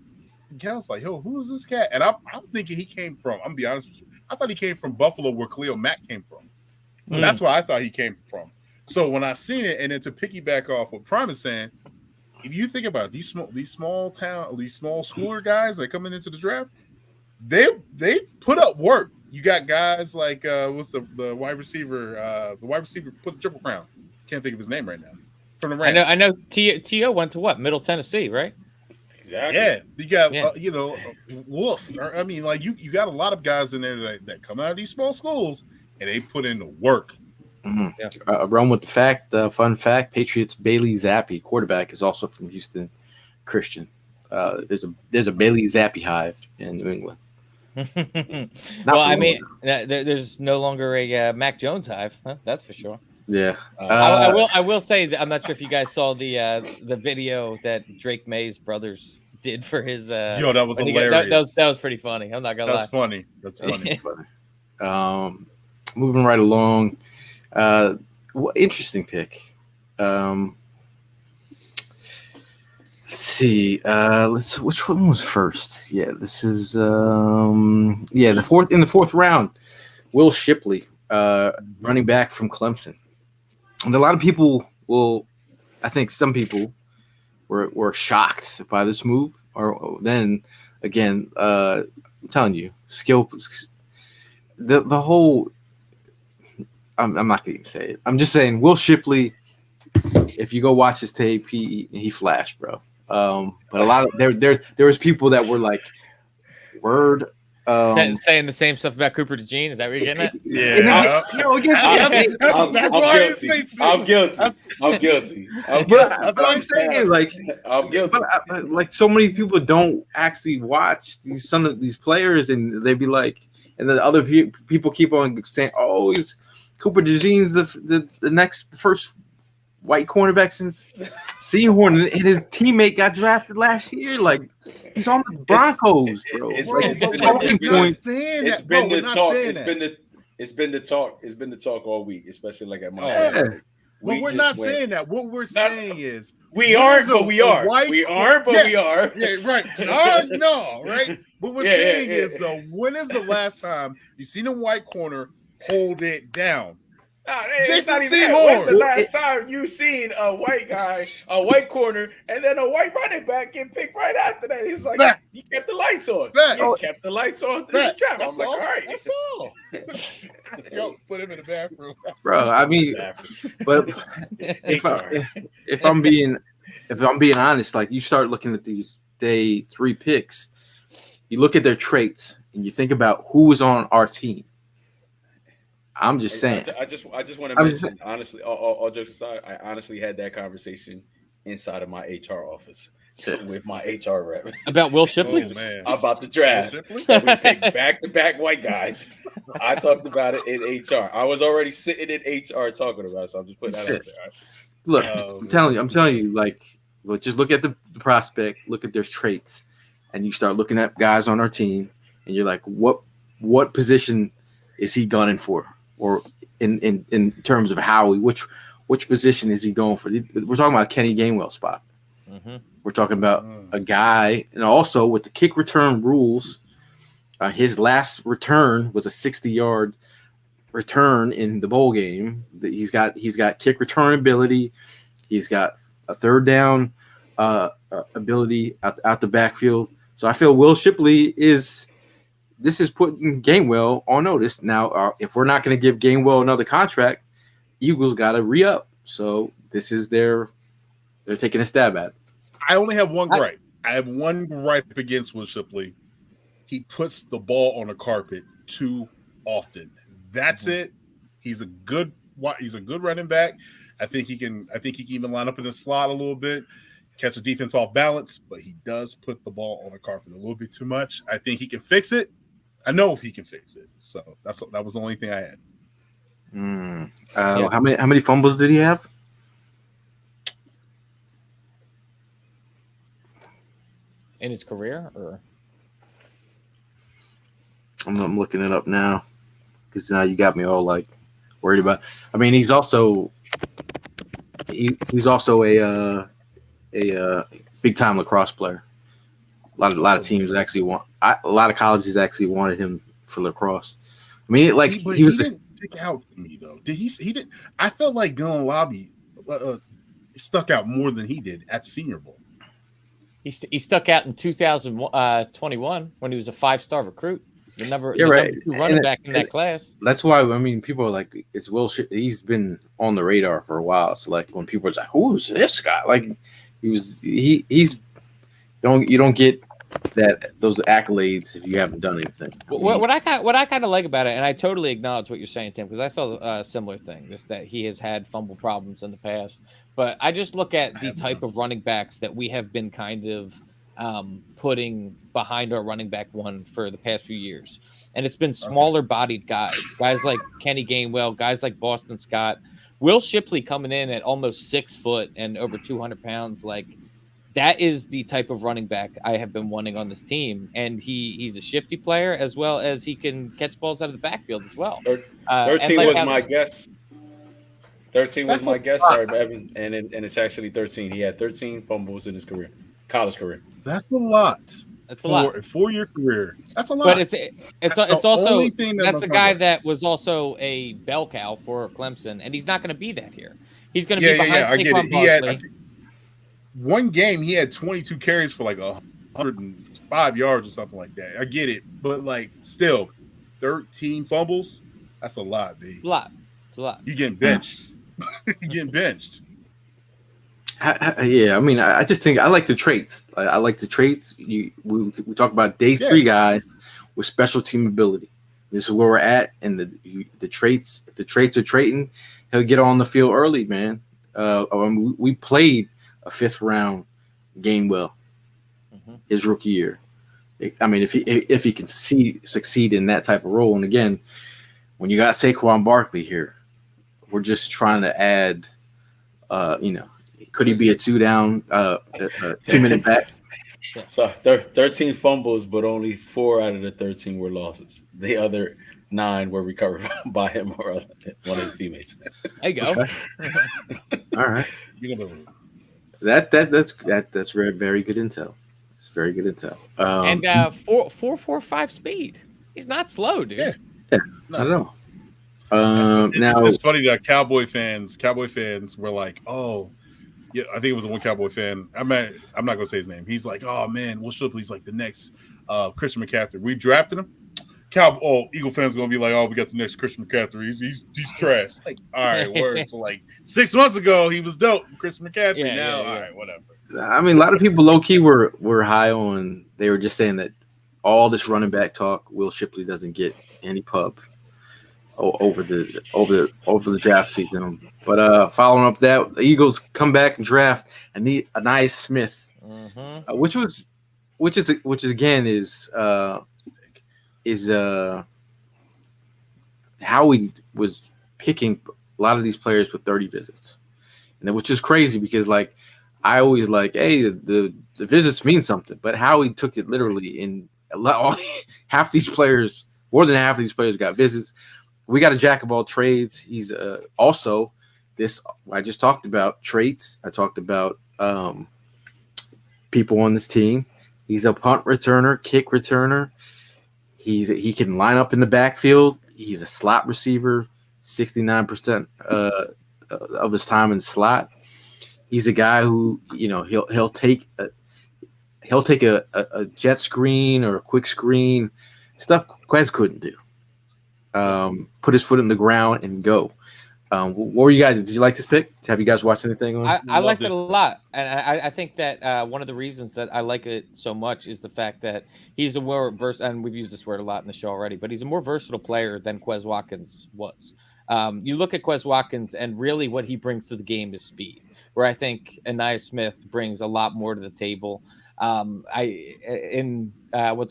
Cal's like, "Yo, who is this cat?" And I'm thinking he came from. I'm gonna be honest with you. I thought he came from Buffalo, where Khalil Mack came from. That's where I thought he came from. So when I seen it, and then to piggyback off what Prime is saying, if you think about it, these small schooler guys that coming into the draft, they put up work. You got guys like what's the wide receiver? The wide receiver put the Triple Crown. Can't think of his name right now. From the Rams. I know. T.O. went to what? Middle Tennessee, right? Exactly. Yeah, you got Wolf. I mean, like you got a lot of guys in there that come out of these small schools and they put in the work. Mm-hmm. Yeah. Run with the fact. Fun fact: Patriots Bailey Zappi, quarterback, is also from Houston Christian. There's a Bailey Zappi hive in New England. Well, I mean, there's no longer a Mac Jones hive. Huh? That's for sure. Yeah. I will say that I'm not sure if you guys saw the video that Drake May's brothers did for his. That was hilarious. That was pretty funny. I'm not gonna lie. That's funny. That's funny. Moving right along. Interesting pick. Let's see. Which one was first? Yeah, this is the fourth round. Will Shipley, running back from Clemson. And a lot of people I think some people were shocked by this move. Or then again, I'm telling you, the whole. I'm not going to say it. I'm just saying Will Shipley. If you go watch his tape, he flashed, bro. But a lot of there was people that were like, word. Saying the same stuff about Cooper DeJean. Is that what you're getting at? Yeah. I'm guilty. I'm guilty. That's what I'm saying. Like, I'm guilty. But, like, so many people don't actually watch some of these players, and they'd be like, and the other people keep on saying, "Oh, he's Cooper DeJean's the first white cornerback since Seahorn, and his teammate got drafted last year. Like, he's on the Broncos, bro. It's been the talk all week, especially like at my. But we're not saying that. What we're saying is we aren't, but we are. We aren't, but we are. Yeah, right. No, right. What we're saying is though, when is the last time you seen a white corner hold it down? It's not even that. When's the last time you seen a white guy, a white corner, and then a white running back get picked right after that? He's like, you kept the lights on. You kept the lights on through the draft. I'm like, all right. That's all. Yo, put him in the bathroom. Bro, I mean, but if I'm being honest, like, you start looking at these day 3 picks, you look at their traits, and you think about who was on our team. I'm just saying. I just want to mention, honestly, all jokes aside, I honestly had that conversation inside of my HR office with my HR rep about Will Shipley. About the draft. We picked back-to-back white guys. I talked about it in HR. I was already sitting in HR talking about it, so I'm just putting that out there. Look, I'm telling you, like, just look at the prospect, look at their traits, and you start looking at guys on our team, and you're like, what position is he gunning for? Or in terms of which position is he going for? We're talking about Kenny Gainwell spot. Mm-hmm. We're talking about a guy, and also with the kick return rules, his last return was a 60-yard return in the bowl game. He's got kick return ability. He's got a third down ability out the backfield. So I feel Will Shipley is. This is putting Gainwell on notice. Now, if we're not going to give Gainwell another contract, Eagles got to re-up. So this is they're taking a stab at it. I only have one gripe. I have one gripe against Will Shipley. He puts the ball on the carpet too often. That's it. He's a good running back. I think he can even line up in the slot a little bit. catch the defense off balance, but he does put the ball on the carpet a little bit too much. I think he can fix it. I know if he can fix it. So that was the only thing I had. How many fumbles did he have? In his career, or I'm looking it up now because now you got me all like worried about. I mean, he's also a big time lacrosse player. A lot of teams actually a lot of colleges actually wanted him for lacrosse. I mean, he didn't stick out to me though. Did he? He didn't. I felt like Dylan Lobby stuck out more than he did at Senior Bowl. He stuck out in 2021 when he was a 5-star recruit. The number two running back in that class. That's why people are like, it's Will Shipley. He's been on the radar for a while. So like when people are like, who's this guy? Like he's you don't get those accolades if you haven't done anything. What I kind of like about it, and I totally acknowledge what you're saying, Tim, because I saw a similar thing, just that he has had fumble problems in the past. But I just look at the type of running backs that we have been kind of putting behind our running back one for the past few years, and it's been smaller bodied guys like Kenny Gainwell, guys like Boston Scott, Will Shipley coming in at almost 6 foot and over 200 pounds, like. That is the type of running back I have been wanting on this team, and he's a shifty player as well as he can catch balls out of the backfield as well. 13 was my guess. 13 was my guess, sorry, Evan, and it's actually 13. He had 13 fumbles in his college career. That's a lot. That's a lot. A 4-year career. That's a lot. But it's also that's a guy that was also a bell cow for Clemson, and he's not going to be that here. He's going to be behind Saquon Barkley. One game he had 22 carries for like 105 yards or something like that. I get it, but like still, 13 fumbles. That's a lot, dude. It's a lot. You getting benched? You getting benched? Yeah, I mean, I just think I like the traits. I like the traits. We talk about day 3 guys with special team ability. This is where we're at, and the traits. If the traits are trading, he'll get on the field early, man. We played a 5th round Gainwell his rookie year. I mean, if he can succeed in that type of role, and again, when you got Saquon Barkley here, we're just trying to add. Could he be a 2-down, 2-minute back? So 13 fumbles, but only 4 out of the 13 were losses. The other 9 were recovered by him or one of his teammates. There you go. Okay. All right. You're gonna That's very, very good intel. It's very good intel. And 4.45 speed. He's not slow, dude. Yeah, not at all. Now it's funny that Cowboy fans were like, "Oh, yeah." I think it was one Cowboy fan. I'm not gonna say his name. He's like, "Oh man, Will Shipley's like the next Christian McCaffrey. We drafted him." Eagle fans gonna be like, "Oh, we got the next Christian McCaffrey. He's trash." Like, all right, word. So like 6 months ago, he was dope, Christian McCaffrey. All right, whatever. I mean, a lot of people low key were high on. They were just saying that all this running back talk, Will Shipley doesn't get any pub over the draft season. But following up that, the Eagles come back and draft Ainias Smith, which again is how he was picking a lot of these players with 30 visits, and which is crazy because like I always like, hey, the visits mean something, but how he took it literally in half these players, more than half of these players got visits. We got a jack of all trades. He's also this. I just talked about traits. I talked about people on this team. He's a punt returner, kick returner. He can line up in the backfield. He's a slot receiver, 69% of his time in slot. He's a guy who he'll take a jet screen or a quick screen, stuff Quez couldn't do. Put his foot in the ground and go. What were you guys? Did you like this pick? Have you guys watched anything on it? I liked it a lot, and I think that one of the reasons that I like it so much is the fact that he's a more versatile, and we've used this word a lot in the show already, but he's a more versatile player than Quez Watkins was. You look at Quez Watkins, and really what he brings to the game is speed. where I think Anaya Smith brings a lot more to the table. What's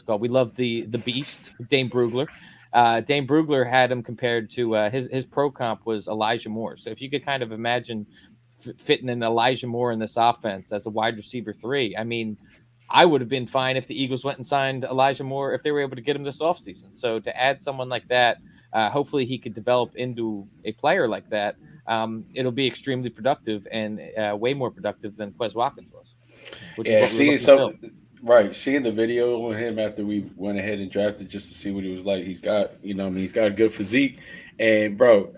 it called? We love the Beast, Dane Brugler. Dane Brugler had him compared to his pro comp was Elijah Moore. So if you could kind of imagine fitting in Elijah Moore in this offense as a wide receiver 3, I mean, I would have been fine if the Eagles went and signed Elijah Moore if they were able to get him this offseason. So to add someone like that, hopefully he could develop into a player like that. It'll be extremely productive and way more productive than Quez Watkins was. Which Yeah, is what we were seeing looking to right, seeing the video on him after we went ahead and drafted just to see what he was like. He's got, he's got a good physique, and bro,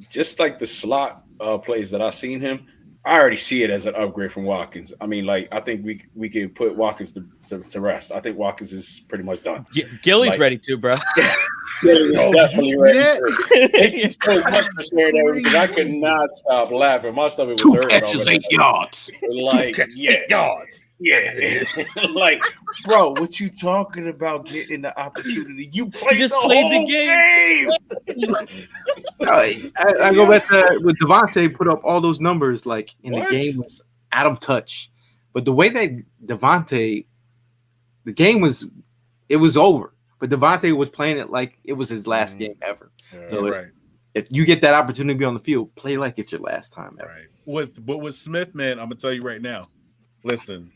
just like the slot plays that I've seen him, I already see it as an upgrade from Watkins. I mean, like, I think we can put Watkins to rest. I think Watkins is pretty much done. Gilly's ready to, bro. Gilly is definitely ready. Thank you so much for sharing that because I could not stop laughing. My stomach was hurting. 2 catches, 8 yards. Like, 8 yards. Yeah, like, bro, what you talking about? Getting the opportunity? You played just the played whole the game. I go back to with Devontae put up all those numbers like in What? the game was out of touch, but the way that Devontae, the game was over, but Devontae was playing it like it was his last game ever. So right. if you get that opportunity to be on the field, play like it's your last time ever. Right. With Smith, man, I'm gonna tell you right now. Listen.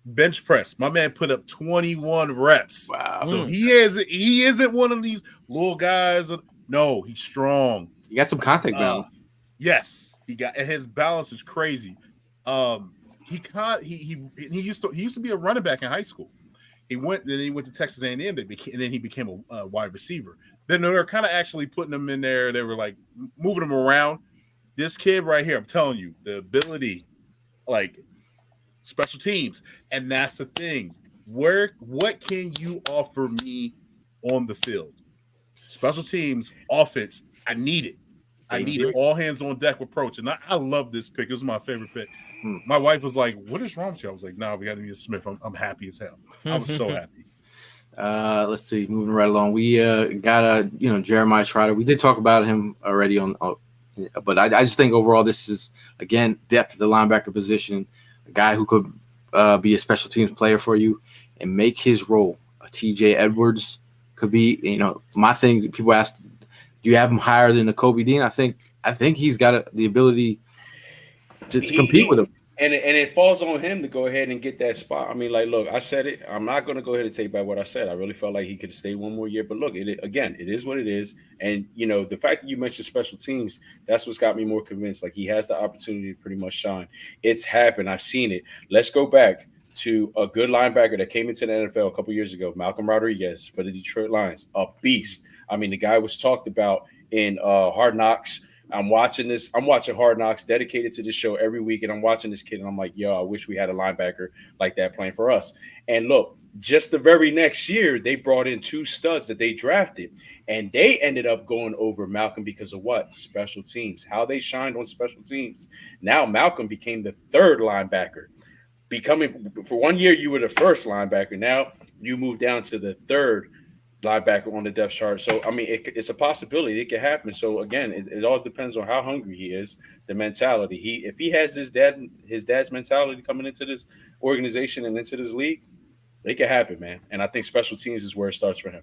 Bench press. My man put up 21 reps. Wow. So he isn't one of these little guys. No, he's strong. You got some contact balance. Yes, and his balance is crazy. He used to be a running back in high school. He went to Texas A&M, and then he became a wide receiver. Then they were kind of actually putting him in there. They were like moving him around. This kid right here, I'm telling you, the ability, like, special teams, and that's the thing. What can you offer me on the field? Special teams, offense. I need it. I need it. All hands on deck approach, and I love this pick. This is my favorite pick. My wife was like, "What is wrong with you?" I was like, "No, we got to use Smith." I'm happy as hell. I was so happy. Let's see, moving right along. We got Jeremiah Trotter. We did talk about him already but I just think overall this is again depth at the linebacker position. A guy who could be a special teams player for you and make his role. A TJ Edwards could be, my thing. People ask, do you have him higher than a Kobe Dean? I think he's got the ability to compete with him. And it falls on him to go ahead and get that spot. I mean, like, look, I said it. I'm not going to go ahead and take back what I said. I really felt like he could have stayed one more year. But look, it is what it is. And, the fact that you mentioned special teams, that's what's got me more convinced. Like, he has the opportunity to pretty much shine. It's happened. I've seen it. Let's go back to a good linebacker that came into the NFL a couple years ago, Malcolm Rodriguez for the Detroit Lions, a beast. I mean, the guy was talked about in Hard Knocks. I'm watching Hard Knocks, dedicated to this show every week, and I'm watching this kid, and I'm like, yo, I wish we had a linebacker like that playing for us. And look, just the very next year, they brought in 2 studs that they drafted, and they ended up going over Malcolm because of what? Special teams, how they shined on special teams. Now Malcolm became the 3rd linebacker. For 1 year, you were the 1st linebacker. Now you move down to the 3rd linebacker on the depth chart. So, I mean, it's a possibility. It could happen. So, again, it all depends on how hungry he is, the mentality. If he has his dad's mentality coming into this organization and into this league, it could happen, man. And I think special teams is where it starts for him.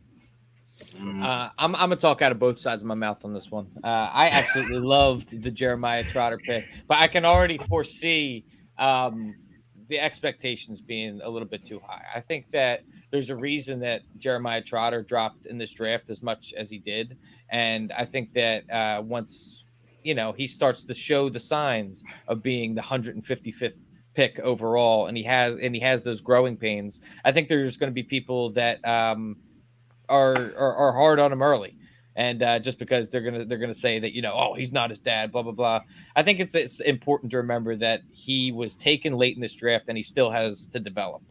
I'm going to talk out of both sides of my mouth on this one. I absolutely loved the Jeremiah Trotter pick, but I can already foresee the expectations being a little bit too high. I think that there's a reason that Jeremiah Trotter dropped in this draft as much as he did. And I think that once, he starts to show the signs of being the 155th pick overall, and he has those growing pains, I think there's going to be people that are hard on him early. And just because they're gonna say that, oh, he's not his dad, blah blah blah. I think it's important to remember that he was taken late in this draft and he still has to develop.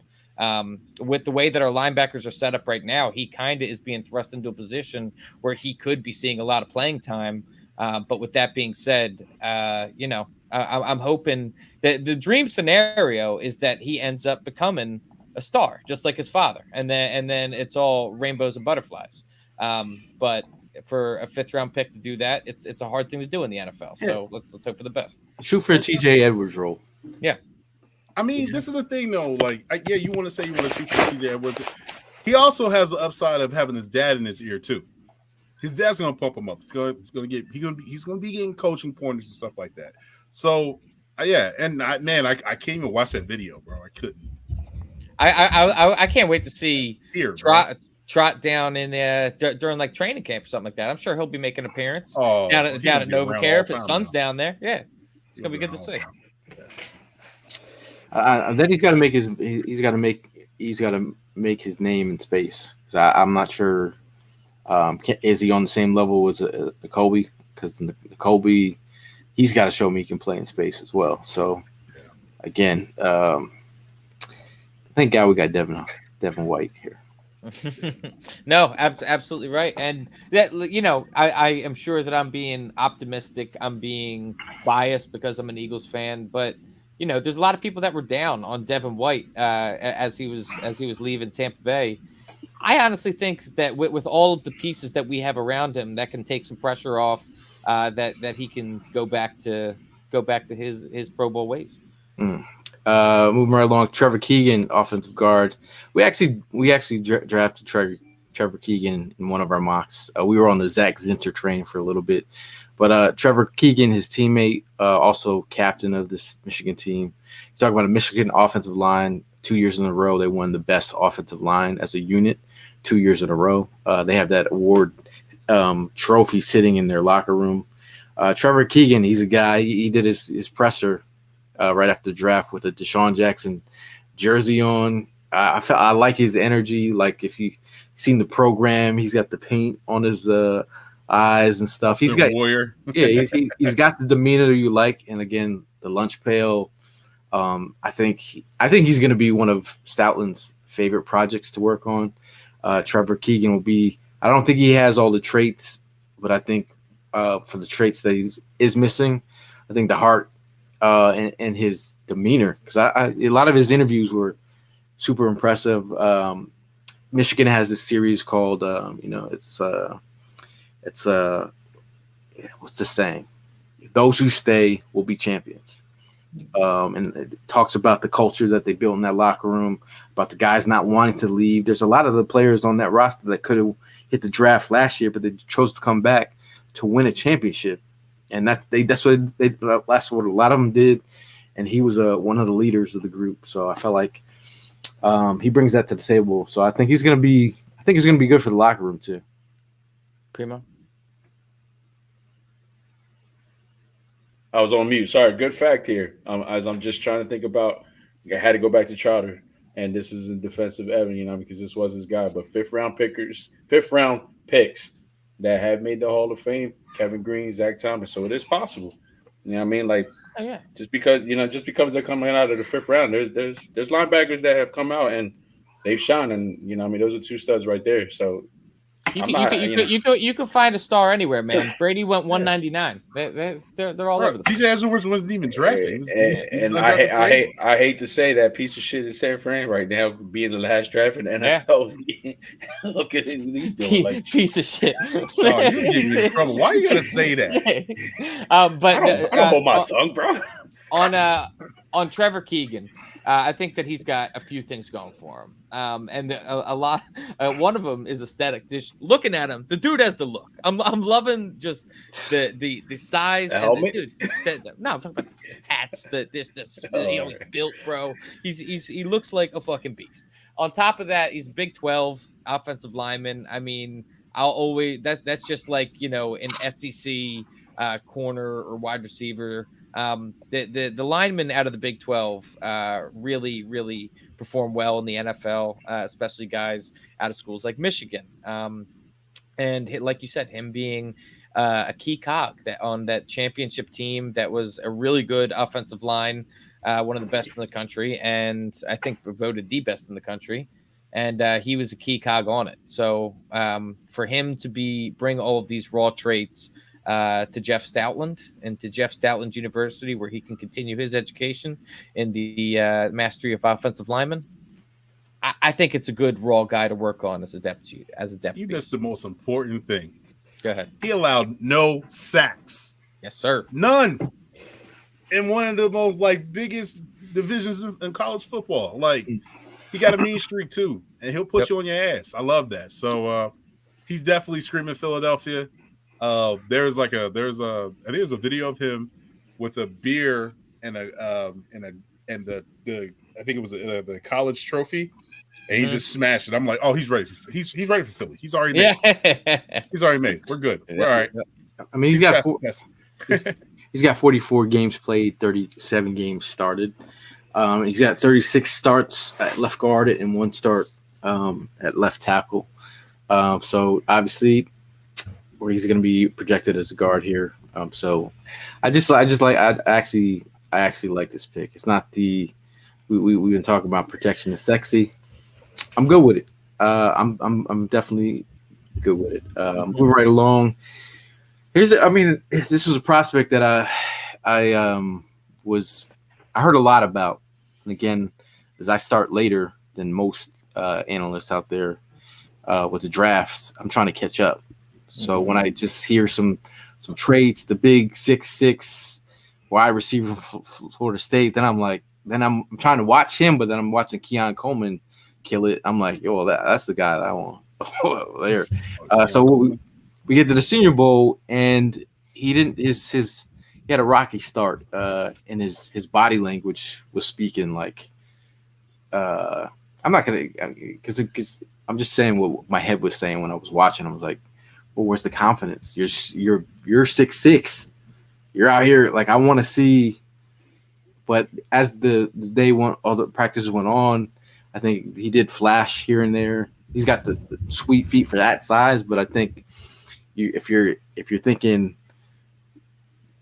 With the way that our linebackers are set up right now, he kind of is being thrust into a position where he could be seeing a lot of playing time. But with that being said, I'm hoping that the dream scenario is that he ends up becoming a star, just like his father, and then it's all rainbows and butterflies. But for a 5th round pick to do that, it's a hard thing to do in the NFL. So let's hope for the best. Shoot for a TJ Edwards role. Yeah. I mean, this is the thing though. Like, you want to say you want to shoot for TJ Edwards. He also has the upside of having his dad in his ear too. His dad's gonna pump him up. He's gonna be getting coaching pointers and stuff like that. So and I can't even watch that video, bro. I couldn't. I can't wait to see Here, Trot down in during like training camp or something like that. I'm sure he'll be making an appearance down at NovaCare if his son's down there. Yeah, it's gonna be good to see. Then he's got to make his name in space. So I'm not sure. Is he on the same level as Kobe? Because Kobe, he's got to show me he can play in space as well. So again, thank God we got Devin White here. No, absolutely right. And that, I am sure that I'm being optimistic. I'm being biased because I'm an Eagles fan, but there's a lot of people that were down on Devin White as he was leaving Tampa Bay. I honestly think that with all of the pieces that we have around him, that can take some pressure off. That he can go back to his Pro Bowl ways. Moving right along, Trevor Keegan, offensive guard. We actually drafted Trevor Keegan in one of our mocks. We were on the Zach Zinter train for a little bit, but Trevor Keegan, his teammate, also captain of this Michigan team. Talk about a Michigan offensive line. 2 years in a row, they won the best offensive line as a unit. 2 years in a row, they have that award trophy sitting in their locker room. Trevor Keegan, he's a guy. He did his presser right after the draft with a Deshaun Jackson jersey on. I like his energy. Like if you've seen the program, he's got the paint on his eyes and stuff. He's got warrior. Yeah, he's got the demeanor you like, and again, the lunch pail. I think he's going to be one of Stoutland's favorite projects to work on. Trevor Keegan will be. I don't think he has all the traits, but I think for the traits that is missing, I think the heart and his demeanor, because a lot of his interviews were super impressive. Michigan has this series called, it's what's the saying? Those who stay will be champions. And it talks about the culture that they built in that locker room, about the guys not wanting to leave. There's a lot of the players on that roster that could have hit the draft last year, but they chose to come back to win a championship. And that's what a lot of them did. And he was one of the leaders of the group. So I felt like he brings that to the table. So I think he's going to be good for the locker room too. Primo. I was on mute. Sorry. Good fact here. As I'm just trying to think about, I had to go back to Trotter, and this is in defense of Evan, because this was his guy. But fifth round picks that have made the Hall of Fame: Kevin Green, Zach Thomas. So it is possible. You know what I mean? Like, just because they're coming out of the fifth round, there's linebackers that have come out and they've shone, and those are two studs right there. So. You can find a star anywhere, man. Brady went 199. They're all over the place. TJ Edwards wasn't even drafted. I hate to say that piece of shit is San Fran right now, being the last draft in the NFL. Yeah. Look at what he's doing. Like, piece of shit. Oh, you're getting me in trouble. Why are you gonna say that? But I don't hold my tongue, bro. On Trevor Keegan. I think that he's got a few things going for him, and a lot. One of them is aesthetic. Just looking at him, the dude has the look. I'm loving just the size. The helmet? No, I'm talking about the tats. He's built, bro. He looks like a fucking beast. On top of that, he's Big 12 offensive lineman. I mean, that's just like an SEC corner or wide receiver. The linemen out of the Big 12 really, really perform well in the NFL, especially guys out of schools like Michigan. And like you said, him being a key cog on that championship team that was a really good offensive line, one of the best in the country, and I think voted the best in the country. And he was a key cog on it. So for him to bring all of these raw traits to Jeff Stoutland and to Jeff Stoutland University, where he can continue his education in the mastery of offensive linemen, I think it's a good raw guy to work on as a depth. You missed the most important thing. Go ahead. He allowed no sacks. Yes, sir. None. In one of the most biggest divisions in college football. He got a mean streak too, and he'll put you on your ass. I love that. So he's definitely screaming Philadelphia. I think there's a video of him with a beer and the I think it was the college trophy, and he's just smashed it. I'm like, oh, he's ready. He's ready for Philly. He's already made. Yeah. He's already made. We're good. We're all right. I mean, he's got 44 games played, 37 games started. He's got 36 starts at left guard and 1 start at left tackle. So obviously, where he's going to be projected as a guard here. So I actually like this pick. It's not we've been talking about protection is sexy. I'm good with it. I'm definitely good with it. Moving right along. This was a prospect that I heard a lot about. And again, as I start later than most analysts out there with the drafts, I'm trying to catch up. So when I just hear some traits, the big 6'6" wide receiver from Florida State, then I'm trying to watch him, but then I'm watching Keon Coleman kill it. I'm like, yo, that's the guy that I want there. So we get to the Senior Bowl, and he had a rocky start, and his body language was speaking like, I'm not gonna, because I'm just saying what my head was saying when I was watching. I was like, well, where's the confidence? You're 6'6". You're out here, like, I want to see. But as the day went, all the practices went on, I think he did flash here and there. He's got the sweet feet for that size, but I think if you're thinking,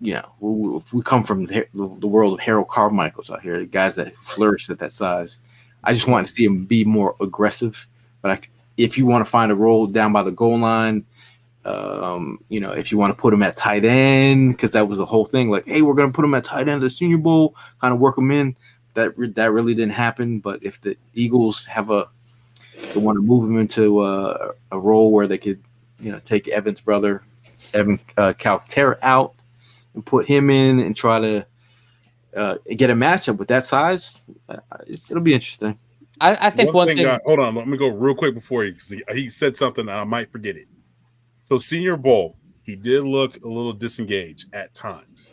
if we come from the world of Harold Carmichael's out here, the guys that flourish at that size, I just want to see him be more aggressive. But if you want to find a role down by the goal line, if you want to put him at tight end, because that was the whole thing. Like, hey, we're going to put him at tight end at the Senior Bowl, kind of work him in. That really didn't happen. But if the Eagles they want to move him into a role where they could, take Evan's brother, Evan Calcaterra, out and put him in and try to get a matchup with that size, it'll be interesting. I think one thing. Hold on, let me go real quick before you, because he said something and I might forget it. So Senior Bowl, he did look a little disengaged at times,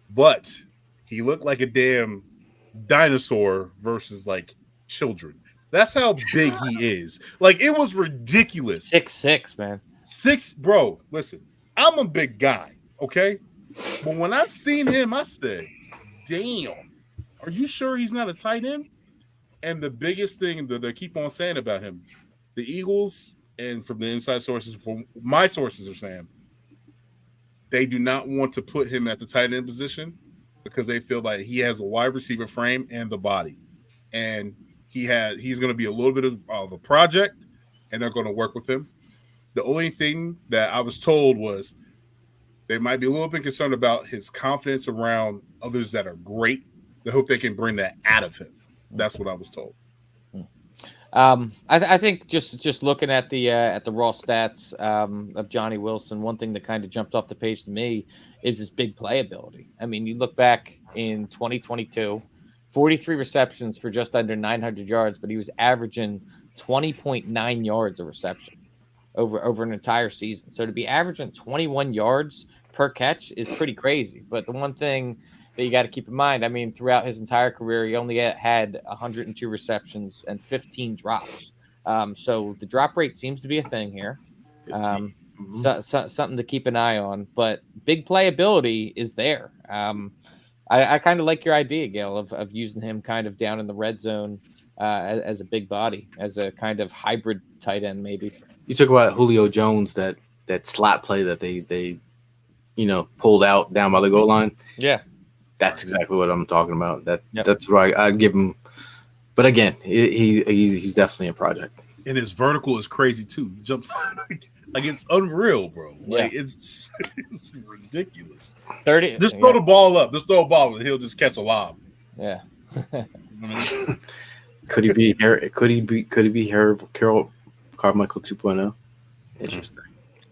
but he looked like a damn dinosaur versus like children. That's how big he is. Like, it was ridiculous. 6'6", man. 6, bro. Listen, I'm a big guy, okay? But when I seen him, I said, damn, are you sure he's not a tight end? And the biggest thing that they keep on saying about him, the Eagles, and from the inside sources, from my sources are saying, they do not want to put him at the tight end position because they feel like he has a wide receiver frame and the body. And he's going to be a little bit of a project, and they're going to work with him. The only thing that I was told was they might be a little bit concerned about his confidence around others that are great. They hope they can bring that out of him. That's what I was told. I think just looking at the raw stats of Johnny Wilson, one thing that kind of jumped off the page to me is his big playability. I mean, you look back in 2022, 43 receptions for just under 900 yards, but he was averaging 20.9 yards a reception over an entire season. So to be averaging 21 yards per catch is pretty crazy. But the one thing that you got to keep in mind, I mean, throughout his entire career, he only had 102 receptions and 15 drops. So the drop rate seems to be a thing here. Something to keep an eye on. But big playability is there. I kind of like your idea, Gail, of using him kind of down in the red zone as a big body, as a kind of hybrid tight end, maybe. You talk about Julio Jones, that slot play that they pulled out down by the goal line. Yeah. That's exactly what I'm talking about. That's right. I'd give him, but again, he's definitely a project. And his vertical is crazy too. He jumps like it's unreal, bro. Like it's ridiculous. 30. Just throw the ball up. Just throw a ball and he'll just catch a lob. Yeah. Could he be Harold Carmichael 2.0? Interesting.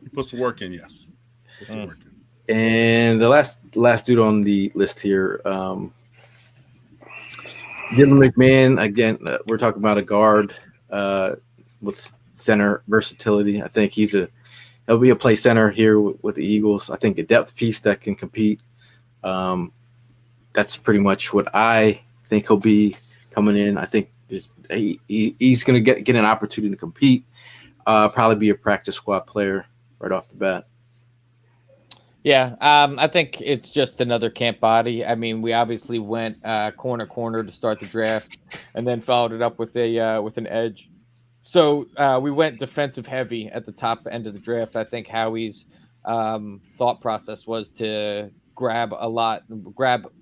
He puts the work in, yes. Puts the work in. And the last dude on the list here, Dylan McMahon. Again, we're talking about a guard with center versatility. I think he'll be a play center here with the Eagles. I think a depth piece that can compete. That's pretty much what I think he'll be coming in. I think he's going to get an opportunity to compete. Probably be a practice squad player right off the bat. Yeah, I think it's just another camp body. I mean, we obviously went corner to start the draft, and then followed it up with an edge. So we went defensive heavy at the top end of the draft. I think Howie's thought process was to grab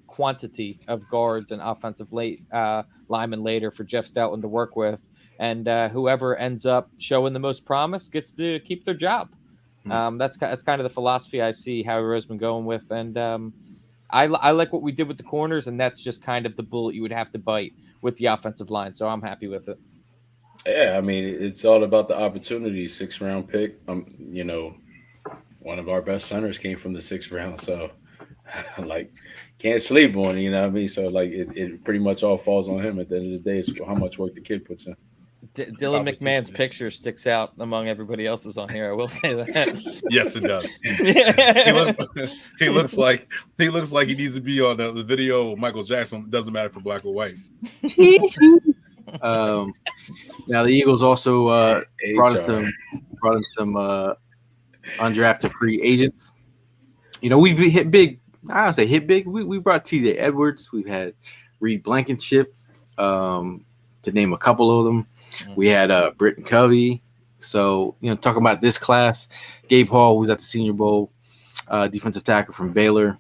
quantity of guards and offensive linemen later for Jeff Stoutland to work with, and whoever ends up showing the most promise gets to keep their job. That's kind of the philosophy I see Howie Roseman going with, and I like what we did with the corners, and that's just kind of the bullet you would have to bite with the offensive line. So I'm happy with it. Yeah, I mean, it's all about the opportunity. 6th round pick. One of our best centers came from the 6th round, so like can't sleep on it. You know what I mean? So like it pretty much all falls on him at the end of the day. It's how much work the kid puts in. Dylan McMahon's picture sticks out among everybody else's on here. I will say that. Yes, it does. He looks like he needs to be on the video of Michael Jackson. Doesn't matter if it's black or white. Now the Eagles also brought in some undrafted free agents. You know, we've hit big. I don't say hit big. We brought T.J. Edwards. We've had Reed Blankenship. To name a couple of them. We had Britton Covey. So, talking about this class, Gabe Hall, who's at the Senior Bowl, defensive tackle from Baylor.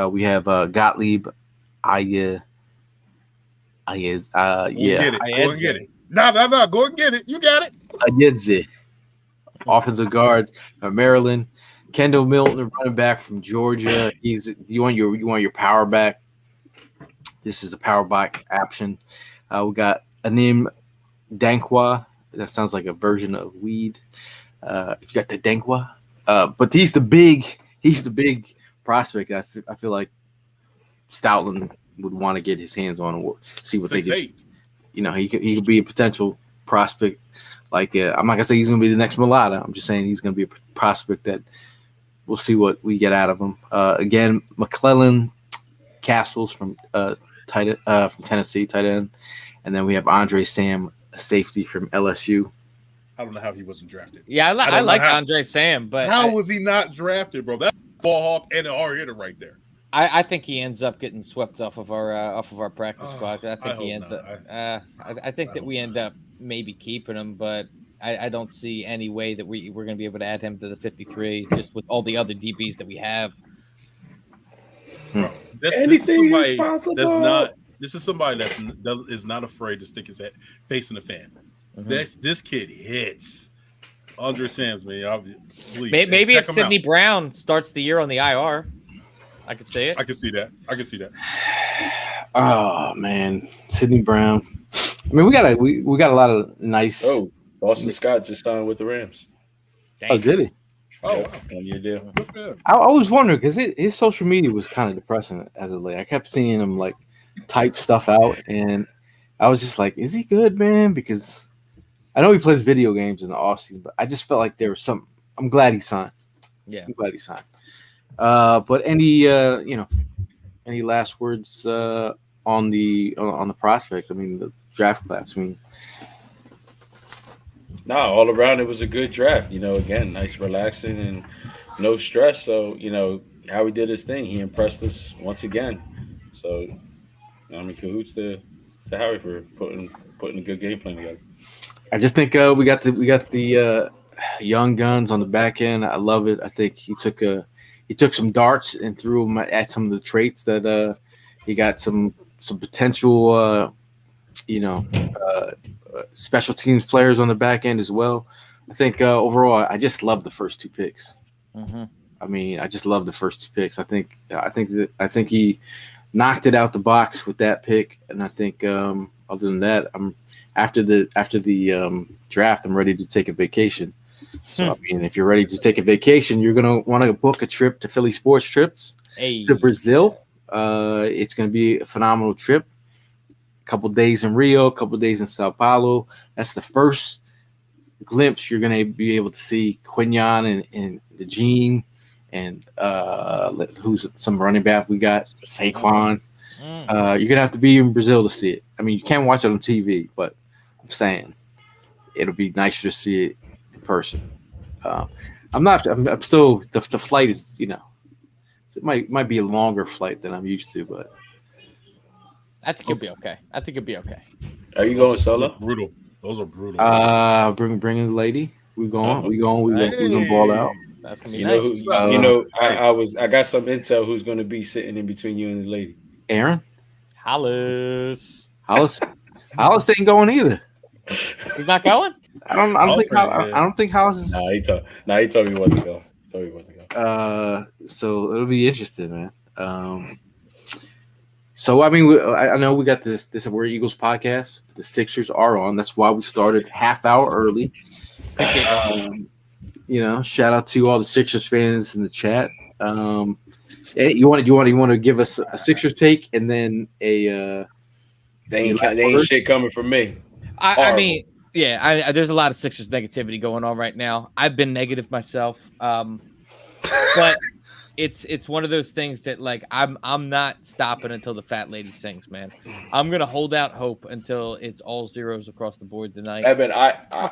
We have Gottlieb. Go and get it. No. Go and get it. You got it. Ayedze, offensive guard from Maryland. Kendall Milton, running back from Georgia. You want your power back. This is a power back option. We got Anim Dankwa. That sounds like a version of weed. You got the Dankwa, but he's the big prospect. I feel like Stoutland would want to get his hands on and see what 6'8". they get. He could be a potential prospect. Like I'm not gonna say he's gonna be the next Mulata. I'm just saying he's gonna be a prospect that we'll see what we get out of him. Again, McClellan Castles from Tennessee, tight end. And then we have Andre Sam, a safety from LSU. I don't know how he wasn't drafted. Yeah, I like Andre Sam, but how was he not drafted, bro? That's a ball hawk and an hard hitter right there. I think he ends up getting swept off of our practice squad. I think he ends up. I think that we end up maybe keeping him, but I don't see any way that we're going to be able to add him to the 53 just with all the other DBs that we have. This is somebody that is not afraid to stick his face in the fan. Mm-hmm. This kid hits. Andre Sands, man. Please. Maybe if Sidney Brown starts the year on the IR, I could say it. I can see that. Oh man, Sidney Brown. I mean, we got a lot of nice. Oh, Boston Scott just signed with the Rams. Dang. Oh, did he? Oh, wow. 1-year deal. I was wondering because his social media was kind of depressing as of late. I kept seeing him like type stuff out, and I was just like, "Is he good, man?" Because I know he plays video games in the offseason, but I just felt like there was something. I'm glad he signed. Yeah, I'm glad he signed. But any last words on the prospect? I mean, the draft class. I mean, no, all around it was a good draft. Again, nice, relaxing, and no stress. So Howie did his thing. He impressed us once again. So I'm in cahoots to Howie for putting a good game plan together. I just think we got the young guns on the back end. I love it. I think he took some darts and threw them at some of the traits that he got some potential special teams players on the back end as well. I think overall, I just love the first two picks. Mm-hmm. I mean, I just love the first two picks. I think he knocked it out the box with that pick, and I think other than that, after the draft, I'm ready to take a vacation. So I mean, if you're ready to take a vacation, you're gonna want to book a trip to Philly Sports Trips to Brazil. It's gonna be a phenomenal trip. A couple days in Rio, a couple days in Sao Paulo. That's the first glimpse you're gonna be able to see Quinyon and the Gene and who's some running back we got, Saquon. You're gonna have to be in Brazil to see it. I mean, you can't watch it on TV, but I'm saying it'll be nicer to see it in person. I'm still the flight is, you know, it might be a longer flight than I'm used to, but I think you'll be okay. Are you going solo? Brutal. Those are brutal. Bring the lady. We're gonna ball out. That's gonna be nice. I got some intel who's gonna be sitting in between you and the lady. Aaron? Hollis ain't going either. He's not going? I don't think Hollis is. He told me he wasn't going. So it'll be interesting, man. So I mean, I know we got this We're Eagles podcast. The Sixers are on. That's why we started half hour early. You know, shout out to all the Sixers fans in the chat. You want to give us a Sixers take and then a they ain't shit coming from me. I mean, yeah, there's a lot of Sixers negativity going on right now. I've been negative myself, but it's one of those things that like I'm not stopping until the fat lady sings, man. I'm gonna hold out hope until it's all zeros across the board tonight. Evan,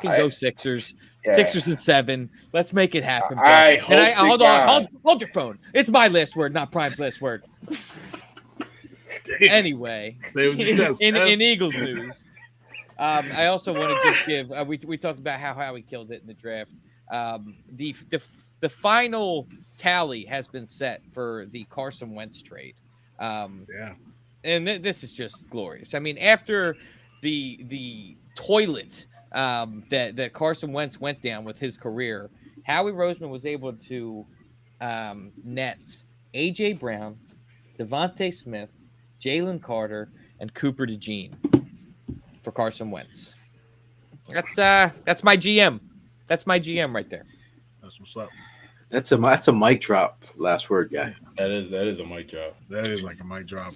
go Sixers. Yeah. 6 and 7. Let's make it happen. Hold your phone. It's my last word, not Prime's last word. Anyway, in Eagles news, I also want to just give. We talked about how he killed it in the draft. The final tally has been set for the Carson Wentz trade. And this is just glorious. I mean, after the toilet that Carson Wentz went down with his career, Howie Roseman was able to net A.J. Brown, Devontae Smith, Jalen Carter, and Cooper DeJean for Carson Wentz. That's my GM. That's my GM right there. That's what's up. That's a mic drop. Last word, guy. That is a mic drop. That is like a mic drop.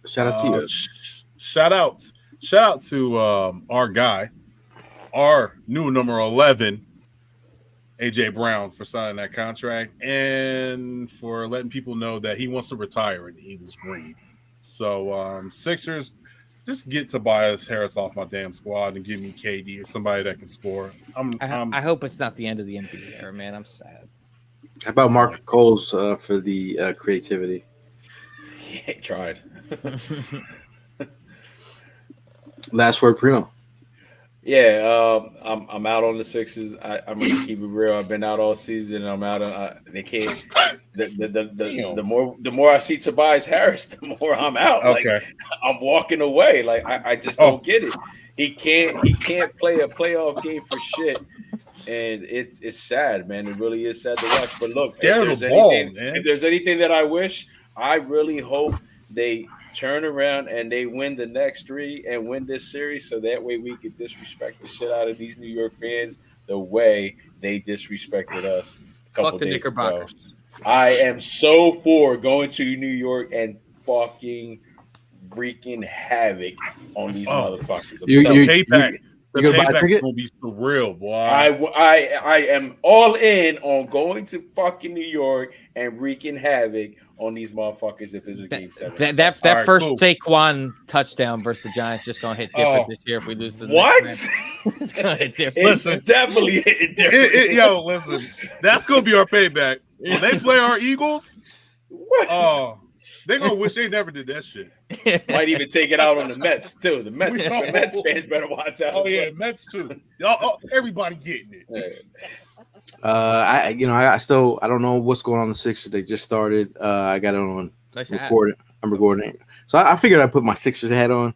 Shout out to you. Shout out to our guy, our new number 11, AJ Brown, for signing that contract and for letting people know that he wants to retire in the Eagles green. So Sixers, just get Tobias Harris off my damn squad and give me KD or somebody that can score. I hope it's not the end of the NBA era, man. I'm sad. How about Mark Coles for the creativity? He tried. Last word, Primo. Yeah, I'm out on the Sixers. I'm gonna keep it real. I've been out all season. I'm out on. They can't. The more I see Tobias Harris, the more I'm out. Okay. Like, I'm walking away. Like I just don't get it. He can't play a playoff game for shit. And it's sad, man. It really is sad to watch. But look, if there's anything that I wish, I really hope they turn around and they win the next 3 and win this series, so that way we could disrespect the shit out of these New York fans the way they disrespected us a couple days ago. I am so for going to New York and fucking wreaking havoc on these motherfuckers. The payback's gonna be surreal, boy. I am all in on going to fucking New York and wreaking havoc on these motherfuckers if it's a game 7. That first Saquon touchdown versus the Giants just gonna hit different this year if we lose the next it's gonna hit different. It's definitely hitting different. Listen, that's gonna be our payback. When they play our Eagles, they're gonna wish they never did that shit. Might even take it out on the Mets too. The Mets fans better watch out. Oh yeah, Mets too. Everybody getting it. I don't know what's going on in the Sixers. They just started. I got it on recording. I'm recording. So I figured I'd put my Sixers hat on,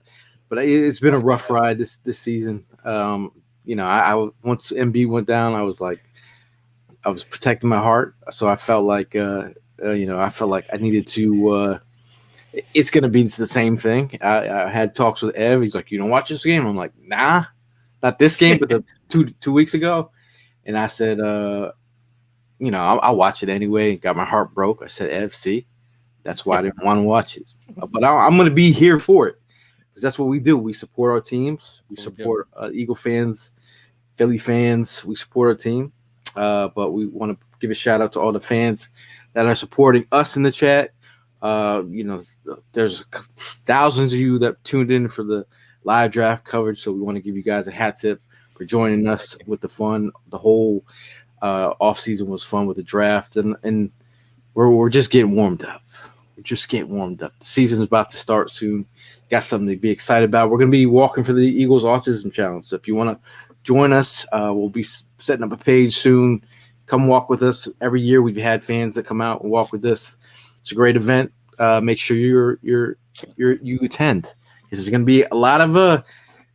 but it's been a rough ride this season. I once MB went down, I was protecting my heart. So I felt like I needed to. It's going to be the same thing. I had talks with Ev. He's like, "You don't watch this game?" I'm like, "Nah, not this game, but the two weeks ago." and I said, I'll watch it anyway. Got my heart broke. I said NFC. That's why I didn't want to watch it. But I'm going to be here for it because that's what we do. We support our teams. We support Eagle fans, Philly fans. We support our team. But we want to give a shout out to all the fans that are supporting us in the chat. There's thousands of you that tuned in for the live draft coverage. So we want to give you guys a hat tip for joining us with the fun. The whole off season was fun with the draft, and we're just getting warmed up. We're just getting warmed up. The season is about to start soon. Got something to be excited about. We're going to be walking for the Eagles Autism Challenge. So if you want to join us, we'll be setting up a page soon. Come walk with us. Every year we've had fans that come out and walk with us. It's a great event. Make sure you attend. There's going to be a lot of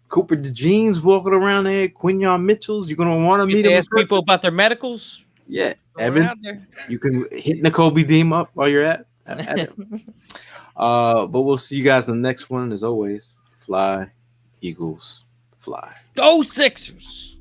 Cooper DeJeans walking around there. Quinyon Mitchells. You're going to want to meet them. Ask people about their medicals. Yeah, Evan. You can hit Nicole B. Deem up while you're at it. But we'll see you guys in the next one. As always, fly, Eagles, fly. Go Sixers.